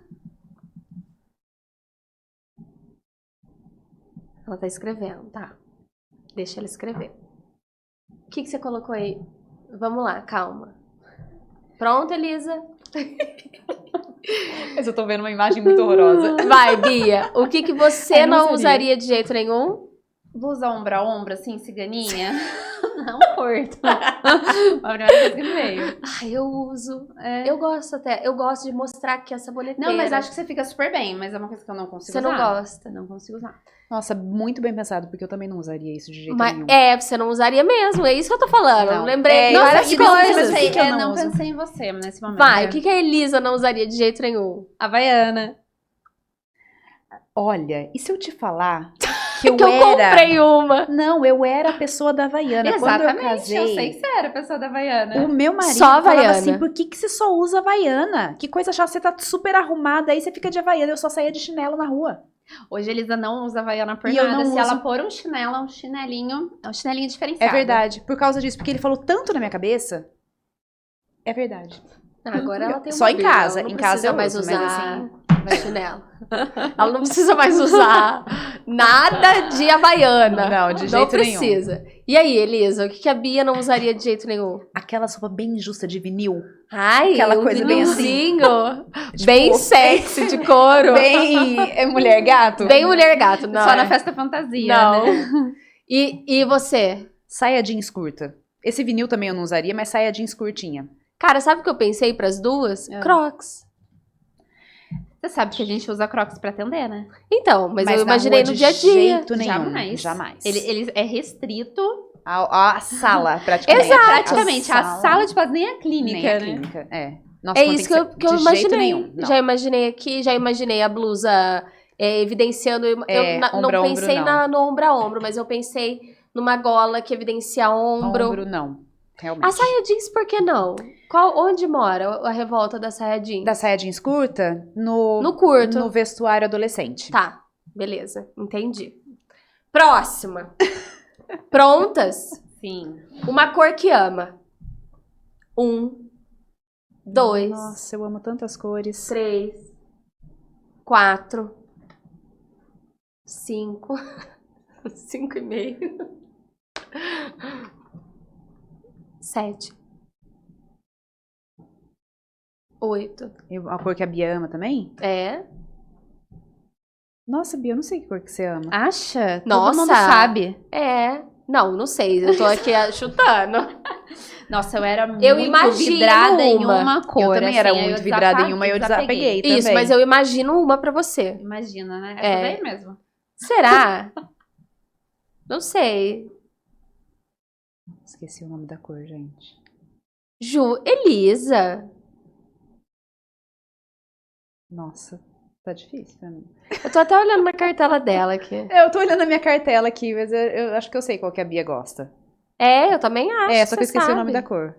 Ela tá escrevendo, tá. Deixa ela escrever. O que você colocou aí? Vamos lá, calma. Pronto, Elisa? Mas eu tô vendo uma imagem muito horrorosa. Vai, Bia. O que você Eu não não usaria. usaria de jeito nenhum? Blusa ombro a ombro, assim, ciganinha? Não curto. A primeira coisa que me veio. Ai, eu uso. É. Eu gosto até. Eu gosto de mostrar aqui essa boneteira. Não, mas acho que você fica super bem, mas é uma coisa que eu não consigo Você usar. não gosta. Não consigo usar. Nossa, muito bem pensado, porque eu também não usaria isso de jeito Mas, nenhum. você não usaria mesmo. É isso que eu tô falando. Eu Não. lembrei de Nossa, várias e não, mas coisas. o que que eu não não uso? pensei em você nesse momento. Vai, o que a Elisa não usaria de jeito nenhum? Havaiana. Olha, e se eu te falar que eu Que eu era... comprei uma. Não, eu era a pessoa da Havaiana. Quando eu Exatamente, casei, eu sei que você era a pessoa da Havaiana. o meu marido Só falava Havaiana. assim, por que você só usa Havaiana? Que coisa chata, você tá super arrumada, aí você fica de Havaiana, eu só saía de chinelo na rua. Hoje a Elisa não usa Havaiana por E eu nada. não Se uso. ela pôr um chinelo, é um chinelinho diferenciado. É verdade, por causa disso, porque ele falou tanto na minha cabeça. É verdade. Agora ela tem Só uma em Bíblia, casa, ela não em casa precisa eu mais uso, mas usar assim- chinelo. Ela não precisa mais usar nada de Havaiana. Não, de jeito nenhum. precisa. E aí, Elisa, o que a Bia não usaria de jeito nenhum? Aquela sopa bem justa de vinil. Ai, Aquela um coisa bem assim. vinilzinho, Tipo, bem sexy, de couro. Bem... É mulher gato? Bem mulher gato. Não, Só é. na festa fantasia, Não. né? E você? Saia jeans curta. Esse vinil também eu não usaria, mas saia jeans curtinha. Cara, sabe o que eu pensei pras duas? É. Crocs. Você sabe que a gente usa Crocs pra atender, né? Então, mas eu na imaginei rua no de dia a dia. jeito nenhum. Jamais. Jamais. Ele é restrito. A sala, praticamente. Exato. Praticamente, a sala de quase nem a clínica, Nem a né? clínica, é. Nossa, É não isso tem que ser eu de jeito imaginei. nenhum. Não. Já imaginei aqui, já imaginei a blusa evidenciando. Eu não ombro a ombro, pensei não. no ombro a ombro, mas eu pensei numa gola que evidencia ombro. Ombro, não. Realmente. A saia jeans, por que não? Onde mora a revolta da saia jeans? Da saia jeans curta, No curto. no vestuário adolescente. Tá, beleza, entendi. Próxima. Prontas? Sim. Uma cor que ama. 1, 2, Nossa, eu amo tantas cores. 3, 4, 5, 5,5. 7. 8. A cor que a Bia ama também? É? Nossa, Bia, eu não sei que cor que você ama. Acha? Nossa. Todo mundo sabe. É. Não sei. Eu tô aqui chutando. Nossa, eu era muito imagino vidrada em uma. uma cor. Eu também assim, era aí muito eu vidrada em uma e eu desapeguei também. Isso, mas eu imagino uma pra você. Imagina, né? É. Essa daí mesmo. Será? Não sei. Esqueci o nome da cor, gente. Elisa. Nossa, tá difícil pra mim. Eu tô até olhando na cartela dela aqui. Eu tô olhando a minha cartela aqui, mas eu acho que eu sei qual que a Bia gosta. É, eu também acho. Só que eu esqueci você o nome sabe. da cor.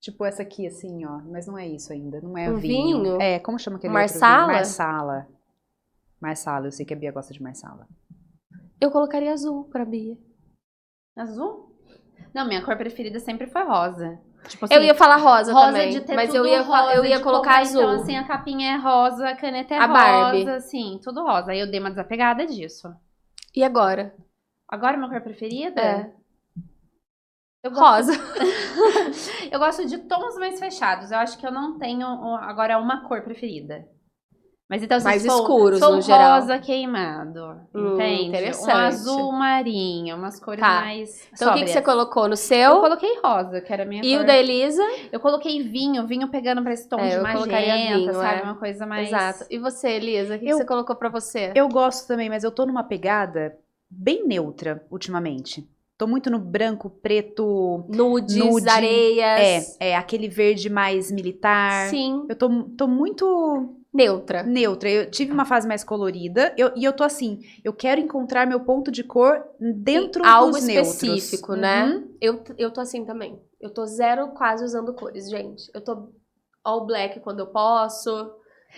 Tipo essa aqui, assim, ó. Mas não é isso ainda. Não é Um vinho. vinho? É, como chama aquele Marsala? outro vinho? Marsala. Marsala, eu sei que a Bia gosta de Marsala. Eu colocaria azul pra Bia. Azul? Não, minha cor preferida sempre foi rosa. Tipo assim, Eu ia falar rosa também, de ter mas tudo rosa, eu ia de colocar comprar, azul. Então, assim, a capinha é rosa, a caneta é A rosa, Barbie. assim, tudo rosa. Aí eu dei uma desapegada disso. E agora? Agora, minha cor preferida? É. Eu gosto, Rosa. eu gosto de tons mais fechados. Eu acho que eu não tenho agora uma cor preferida. Mas então, Mais se for, escuros, se for no um geral. rosa queimado, entende? Interessante. Um azul marinho, umas cores Tá. mais Então o que sóbrias. você colocou no Eu seu? coloquei rosa, que era a minha E cor. o da Elisa? Eu coloquei vinho pegando pra esse tom de Eu colocaria magenta, vinho, sabe? é. Uma coisa mais... Exato. E você, Elisa? O que você colocou pra você? Eu gosto também, mas eu tô numa pegada bem neutra ultimamente. Tô muito no branco, preto, Nudes, areias. É aquele verde mais militar. Sim. Eu tô muito Neutra. neutra. Eu tive uma fase mais colorida e eu tô assim, eu quero encontrar meu ponto de cor dentro Algo dos específico, neutros. né? Uhum. Eu tô assim também. Eu tô zero quase usando cores, gente. Eu tô all black quando eu posso.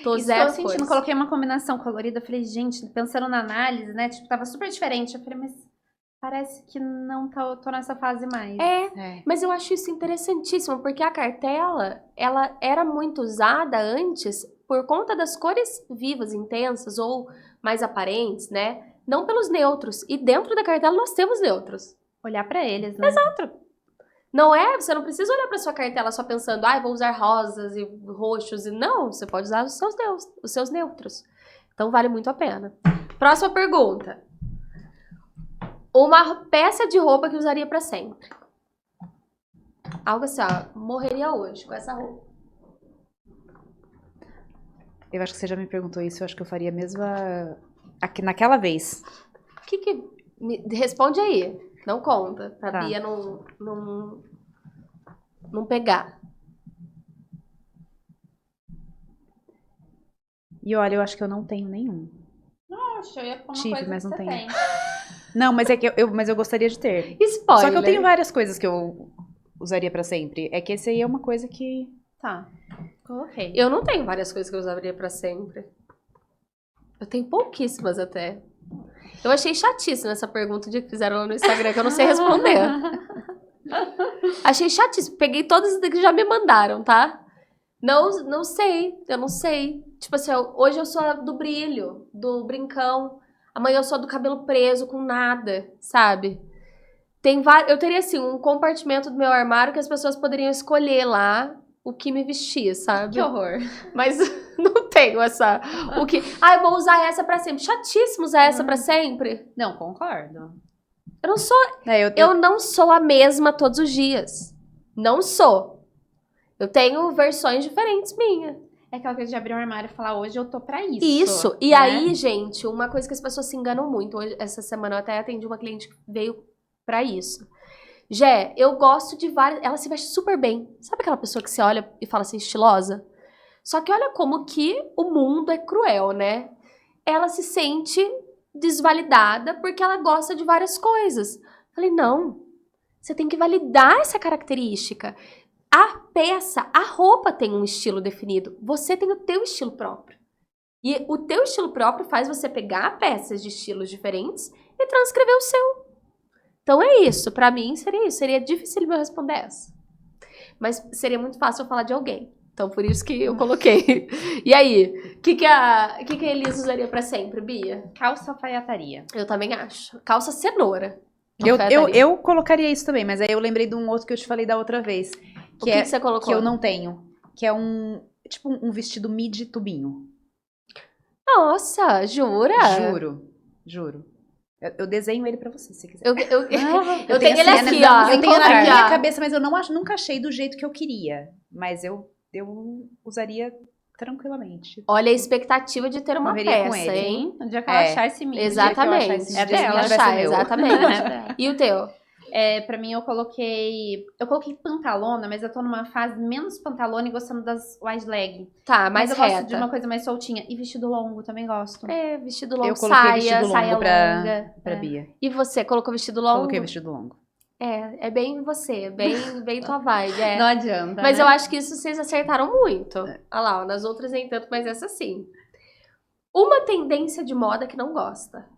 Tô Isso zero eu sentindo, cores. coloquei uma combinação colorida, falei, gente, pensando na análise, né, tipo, tava super diferente. Eu falei, mas parece que não tô nessa fase mais. É. Mas eu acho isso interessantíssimo, porque a cartela, ela era muito usada antes por conta das cores vivas, intensas ou mais aparentes, né? Não pelos neutros. E dentro da cartela nós temos neutros. Olhar pra eles, né? Exato. Não é? Você não precisa olhar pra sua cartela só pensando, vou usar rosas e roxos. E não, você pode usar os seus neutros. Então vale muito a pena. Próxima pergunta. Uma peça de roupa que usaria pra sempre. Algo assim, morreria hoje com essa roupa. Eu acho que você já me perguntou isso, eu acho que eu faria a mesma aqui naquela vez. Responde aí. Não conta, pra Tá. Bia não pegar. E olha, eu acho que eu não tenho nenhum. Poxa, eu ia pôr uma Tive, coisa mas que não você tenho. tem. Não, mas é que mas eu gostaria de ter. Spoiler. Só que eu tenho várias coisas que eu usaria pra sempre. É que esse aí é uma coisa que Tá, coloquei. Eu não tenho várias coisas que eu usaria pra sempre. Eu tenho pouquíssimas até. Eu achei chatíssima essa pergunta que fizeram lá no Instagram, que eu não sei responder. Achei chatíssimo. Peguei todas as que já me mandaram, tá? Não sei, eu não sei. Tipo assim, hoje eu sou a do brilho, do brincão. Amanhã eu sou a do cabelo preso, com nada, sabe? Eu teria, assim, um compartimento do meu armário que as pessoas poderiam escolher lá o que me vestir, sabe? Que horror. Mas não tenho essa... eu vou usar essa pra sempre. Chatíssimo usar essa pra sempre. Não, concordo. Eu não sou... eu Eu não sou a mesma todos os dias. Não sou. Eu tenho versões diferentes minha. É aquela coisa de abrir um armário e falar, hoje eu tô pra isso. Isso. E né? aí, gente, uma coisa que as pessoas se enganam muito. Hoje, essa semana eu até atendi uma cliente que veio pra isso. Jé, eu gosto de várias... Ela se veste super bem. Sabe aquela pessoa que você olha e fala assim, estilosa? Só que olha como que o mundo é cruel, né? Ela se sente desvalidada porque ela gosta de várias coisas. Falei, não. Você tem que validar essa característica. A peça, a roupa tem um estilo definido. Você tem o teu estilo próprio. E o teu estilo próprio faz você pegar peças de estilos diferentes e transcrever o seu. Então é isso. Pra mim seria isso. Seria difícil eu responder essa. Mas seria muito fácil eu falar de alguém. Então, por isso que eu coloquei. E aí? O que a Elisa usaria pra sempre, Bia? Calça alfaiataria. Eu também acho. Calça cenoura. Eu colocaria isso também, mas aí eu lembrei de um outro que eu te falei da outra vez. O que você colocou? Que eu não tenho. Que é tipo um vestido midi tubinho. Nossa, jura? Juro. Eu desenho ele pra você, se quiser. Eu tenho ele assim, aqui, ó. Eu tenho na Aqui, minha ó. cabeça, mas eu nunca achei do jeito que eu queria. Mas eu usaria tranquilamente. Olha a expectativa de ter uma Correria com peça, ele. hein? O dia que ela achar esse mini. Exatamente. É dela, vai ser achar, meu. exatamente. E o teu? Pra mim, eu coloquei pantalona, mas eu tô numa fase menos pantalona e gostando das wide leg. Tá, mais Mas eu reta. gosto de uma coisa mais soltinha. E vestido longo, também gosto. É, vestido longo, Eu coloquei saia, vestido longo saia pra longa. Bia. E você, colocou vestido longo? Coloquei vestido longo. É bem você, bem tua vibe, é. Não adianta, Mas né? eu acho que isso vocês acertaram muito. Olha lá, ó, nas outras nem tanto, mas essa sim. Uma tendência de moda que não gosta.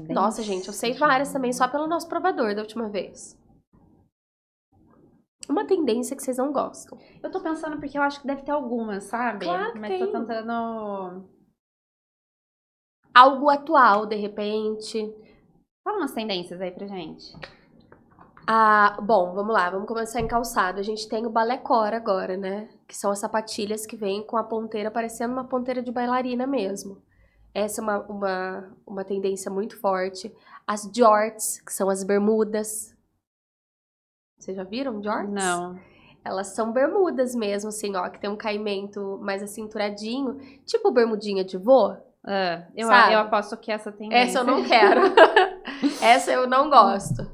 Nossa, gente, eu sei várias também, só pelo nosso provador da última vez. Uma tendência que vocês não gostam. Eu tô pensando porque eu acho que deve ter algumas, sabe? Claro que Mas tem. tô tentando... Algo atual, de repente. Fala umas tendências aí pra gente. Bom, vamos lá, vamos começar em calçado. A gente tem o balé core agora, né? Que são as sapatilhas que vêm com a ponteira parecendo uma ponteira de bailarina mesmo. Essa é uma tendência muito forte. As jorts, que são as bermudas. Vocês já viram jorts? Não. Elas são bermudas mesmo, assim, ó, que tem um caimento mais acinturadinho, tipo bermudinha de vô. Eu Sabe? aposto que essa tendência... Essa eu não quero. Essa eu não gosto.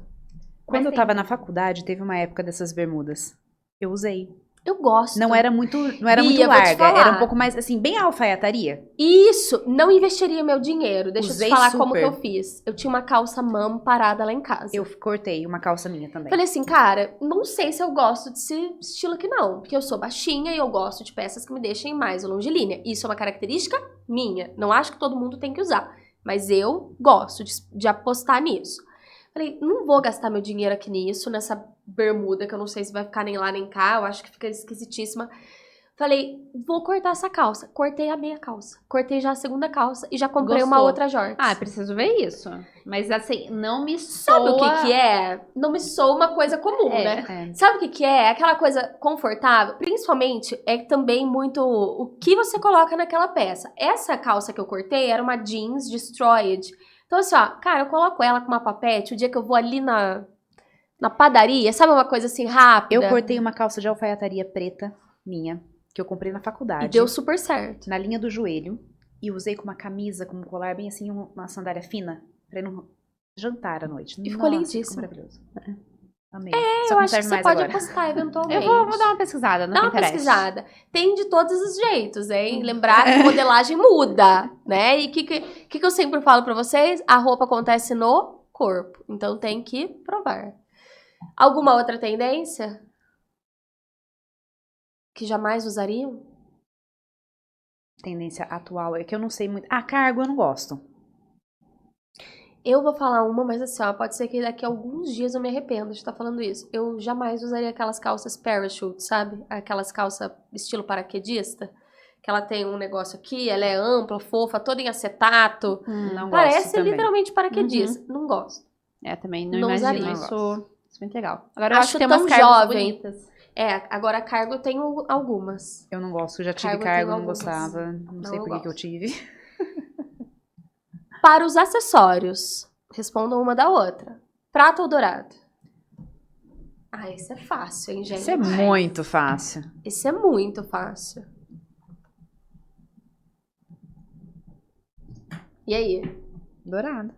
Quando eu tava na faculdade, teve uma época dessas bermudas. Eu usei. Eu gosto. Não era muito Bia, vou te larga. falar. Era um pouco mais, assim, bem alfaiataria. Isso, não investiria meu dinheiro. Deixa Usei eu te falar como super. que eu fiz. Eu tinha uma calça mom parada lá em casa. Eu cortei uma calça minha também. Falei assim, cara, não sei se eu gosto desse estilo aqui não. Porque eu sou baixinha e eu gosto de peças que me deixem mais longilínea. Isso é uma característica minha. Não acho que todo mundo tem que usar. Mas eu gosto de apostar nisso. Falei, não vou gastar meu dinheiro aqui nisso, nessa bermuda, que eu não sei se vai ficar nem lá nem cá. Eu acho que fica esquisitíssima. Falei, vou cortar essa calça. Cortei a meia calça. Cortei já a segunda calça e já comprei uma Gostou? outra jorts. Preciso ver isso. Mas assim, não me soa... Sabe o que é? Não me soa uma coisa comum, né? Sabe o que é? Aquela coisa confortável, principalmente, é também muito o que você coloca naquela peça. Essa calça que eu cortei era uma jeans destroyed. Então assim, ó, cara, eu coloco ela com uma papete, o dia que eu vou ali na padaria, sabe uma coisa assim rápida? Eu cortei uma calça de alfaiataria preta minha, que eu comprei na faculdade. E deu super certo. Na linha do joelho. E usei com uma camisa, com um colar bem assim, uma sandália fina, pra ir no jantar à noite. E ficou lindíssimo. Ficou maravilhoso. Amei. Eu acho que você pode apostar eventualmente. Eu vou dar uma pesquisada na Dá uma Pinterest. pesquisada. Tem de todos os jeitos, hein? Lembrar que modelagem muda, né? E o que eu sempre falo pra vocês? A roupa acontece no corpo. Então tem que provar. Alguma outra tendência? Que jamais usariam? Tendência atual é que eu não sei muito. Cargo eu não gosto. Eu vou falar uma, mas assim, ó, pode ser que daqui a alguns dias eu me arrependa de estar falando isso. Eu jamais usaria aquelas calças parachute, sabe? Aquelas calças estilo paraquedista. Que ela tem um negócio aqui, ela é ampla, fofa, toda em acetato. Não Parece gosto também. literalmente paraquedista. Não gosto. Também não Não imagino usaria. Isso muito legal. Agora eu Acho acho que tem tão umas cargos jovem. bonitas. Agora cargo eu tenho algumas. Eu não gosto. Já tive Cargo eu cargo, tenho não algumas. gostava. Não sei eu por que eu gosto. tive. Para os acessórios, respondam uma da outra. Prata ou dourado? Esse é fácil, hein, gente? Isso é muito fácil. Esse é muito fácil. E aí? Dourado.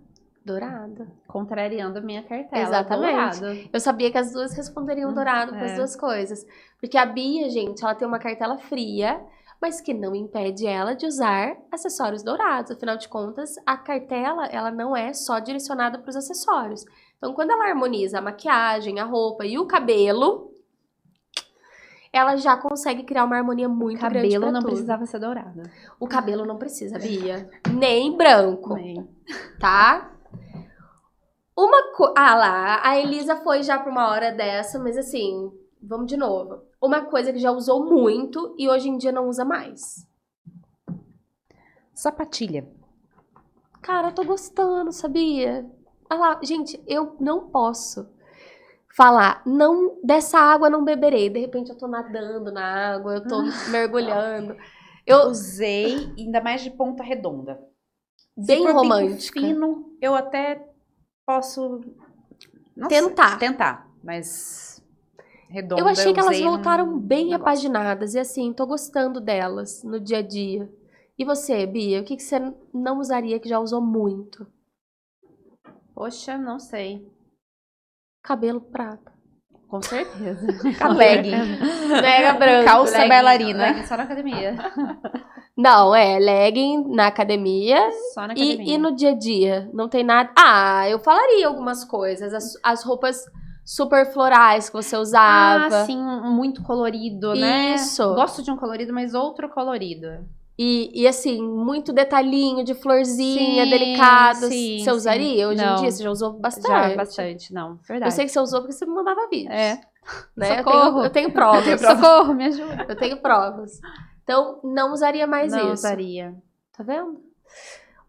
Dourado. Contrariando a minha cartela. Exatamente. Dourado. Eu sabia que as duas responderiam dourado para as duas coisas. Porque a Bia, gente, ela tem uma cartela fria, mas que não impede ela de usar acessórios dourados. Afinal de contas, a cartela, ela não é só direcionada para os acessórios. Então, quando ela harmoniza a maquiagem, a roupa e o cabelo, ela já consegue criar uma harmonia muito grande Cabelo pra não tudo. precisava ser dourado. O cabelo não precisa, Bia. Nem branco, Nem. tá? Ah lá, a Elisa foi já pra uma hora dessa, mas assim, vamos de novo. Uma coisa que já usou muito e hoje em dia não usa mais. Sapatilha. Cara, eu tô gostando, sabia? Ah lá, gente, eu não posso falar, não, dessa água não beberei. De repente eu tô nadando na água, eu tô mergulhando. Eu, Usei, ainda mais de ponta redonda. bem Se for bico romântica. fino, eu até posso não Tentar. sei, tentar, mas redonda Eu achei que elas usei num voltaram bem negócio. repaginadas e assim, tô gostando delas no dia a dia. E você, Bia, o que você não usaria que já usou muito? Poxa, não sei. Cabelo prata. Com certeza. Legging. Mega branco. Calça Legging, bailarina. legging só na academia. Não, legging na academia Só na academia. e no dia a dia. Não tem nada. Ah, eu falaria algumas coisas. As roupas super florais que você usava. Ah, sim, muito colorido, né? Isso. Gosto de um colorido, mas outro colorido. E assim, muito detalhinho de florzinha, Sim, delicado. sim, Você usaria hoje em Não. dia? Você já usou bastante? Já, bastante, não. Verdade. Eu sei que você usou porque você me mandava vídeos. É. Né? Socorro. Eu tenho provas. Socorro, me ajuda. Eu tenho provas. Então, não usaria mais Não isso. usaria. Tá vendo?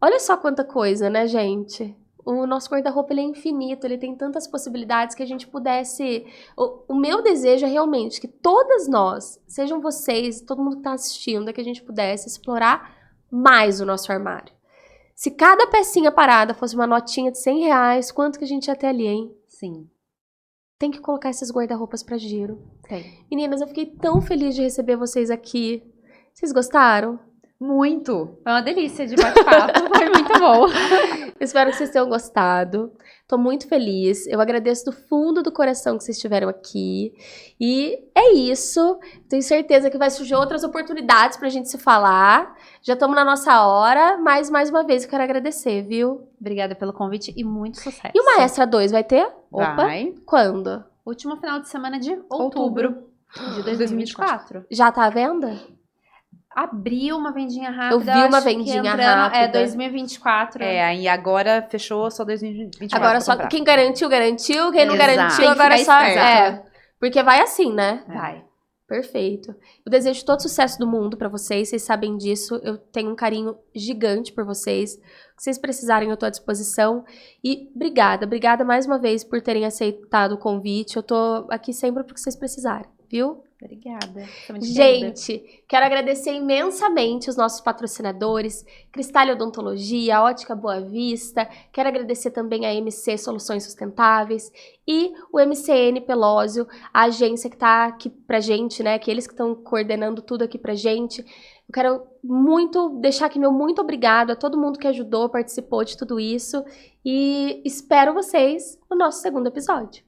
Olha só quanta coisa, né, gente? O nosso guarda-roupa, ele é infinito, ele tem tantas possibilidades que a gente pudesse... O meu desejo é realmente que todas nós, sejam vocês, todo mundo que tá assistindo, é que a gente pudesse explorar mais o nosso armário. Se cada pecinha parada fosse uma notinha de R$100, quanto que a gente ia ter ali, hein? Sim, Tem que colocar esses guarda-roupas pra giro. tem. Meninas, eu fiquei tão feliz de receber vocês aqui. Vocês gostaram? Muito. Foi uma delícia de bate-papo. Foi muito bom. Espero que vocês tenham gostado. Tô muito feliz. Eu agradeço do fundo do coração que vocês estiveram aqui. E é isso. Tenho certeza que vai surgir outras oportunidades pra gente se falar. Já estamos na nossa hora, mas mais uma vez eu quero agradecer, viu? Obrigada pelo convite e muito sucesso. E o Maestra 2 vai ter? Opa! Vai. Quando? Último final de semana de outubro de 2024. Já tá à venda? Abriu uma vendinha rápida. Eu vi uma acho que vendinha entrando, rápida. 2024. Aí agora fechou só 2024. Agora pra só comprar. quem garantiu, garantiu. Quem não Exato. garantiu, Tem que agora ficar só... esperto. Porque vai assim, né? Vai. Perfeito. Eu desejo todo sucesso do mundo pra vocês sabem disso. Eu tenho um carinho gigante por vocês. Se vocês precisarem, eu tô à disposição. E obrigada mais uma vez por terem aceitado o convite. Eu tô aqui sempre porque vocês precisarem, viu? Obrigada. Estamos de querida. Gente, quero agradecer imensamente os nossos patrocinadores, Cristal Odontologia, Ótica Boa Vista, quero agradecer também a MC Soluções Sustentáveis e o MCN Pelósio, a agência que tá aqui pra gente, né, que eles que estão coordenando tudo aqui pra gente. Eu quero muito deixar aqui meu muito obrigado a todo mundo que ajudou, participou de tudo isso e espero vocês no nosso segundo episódio.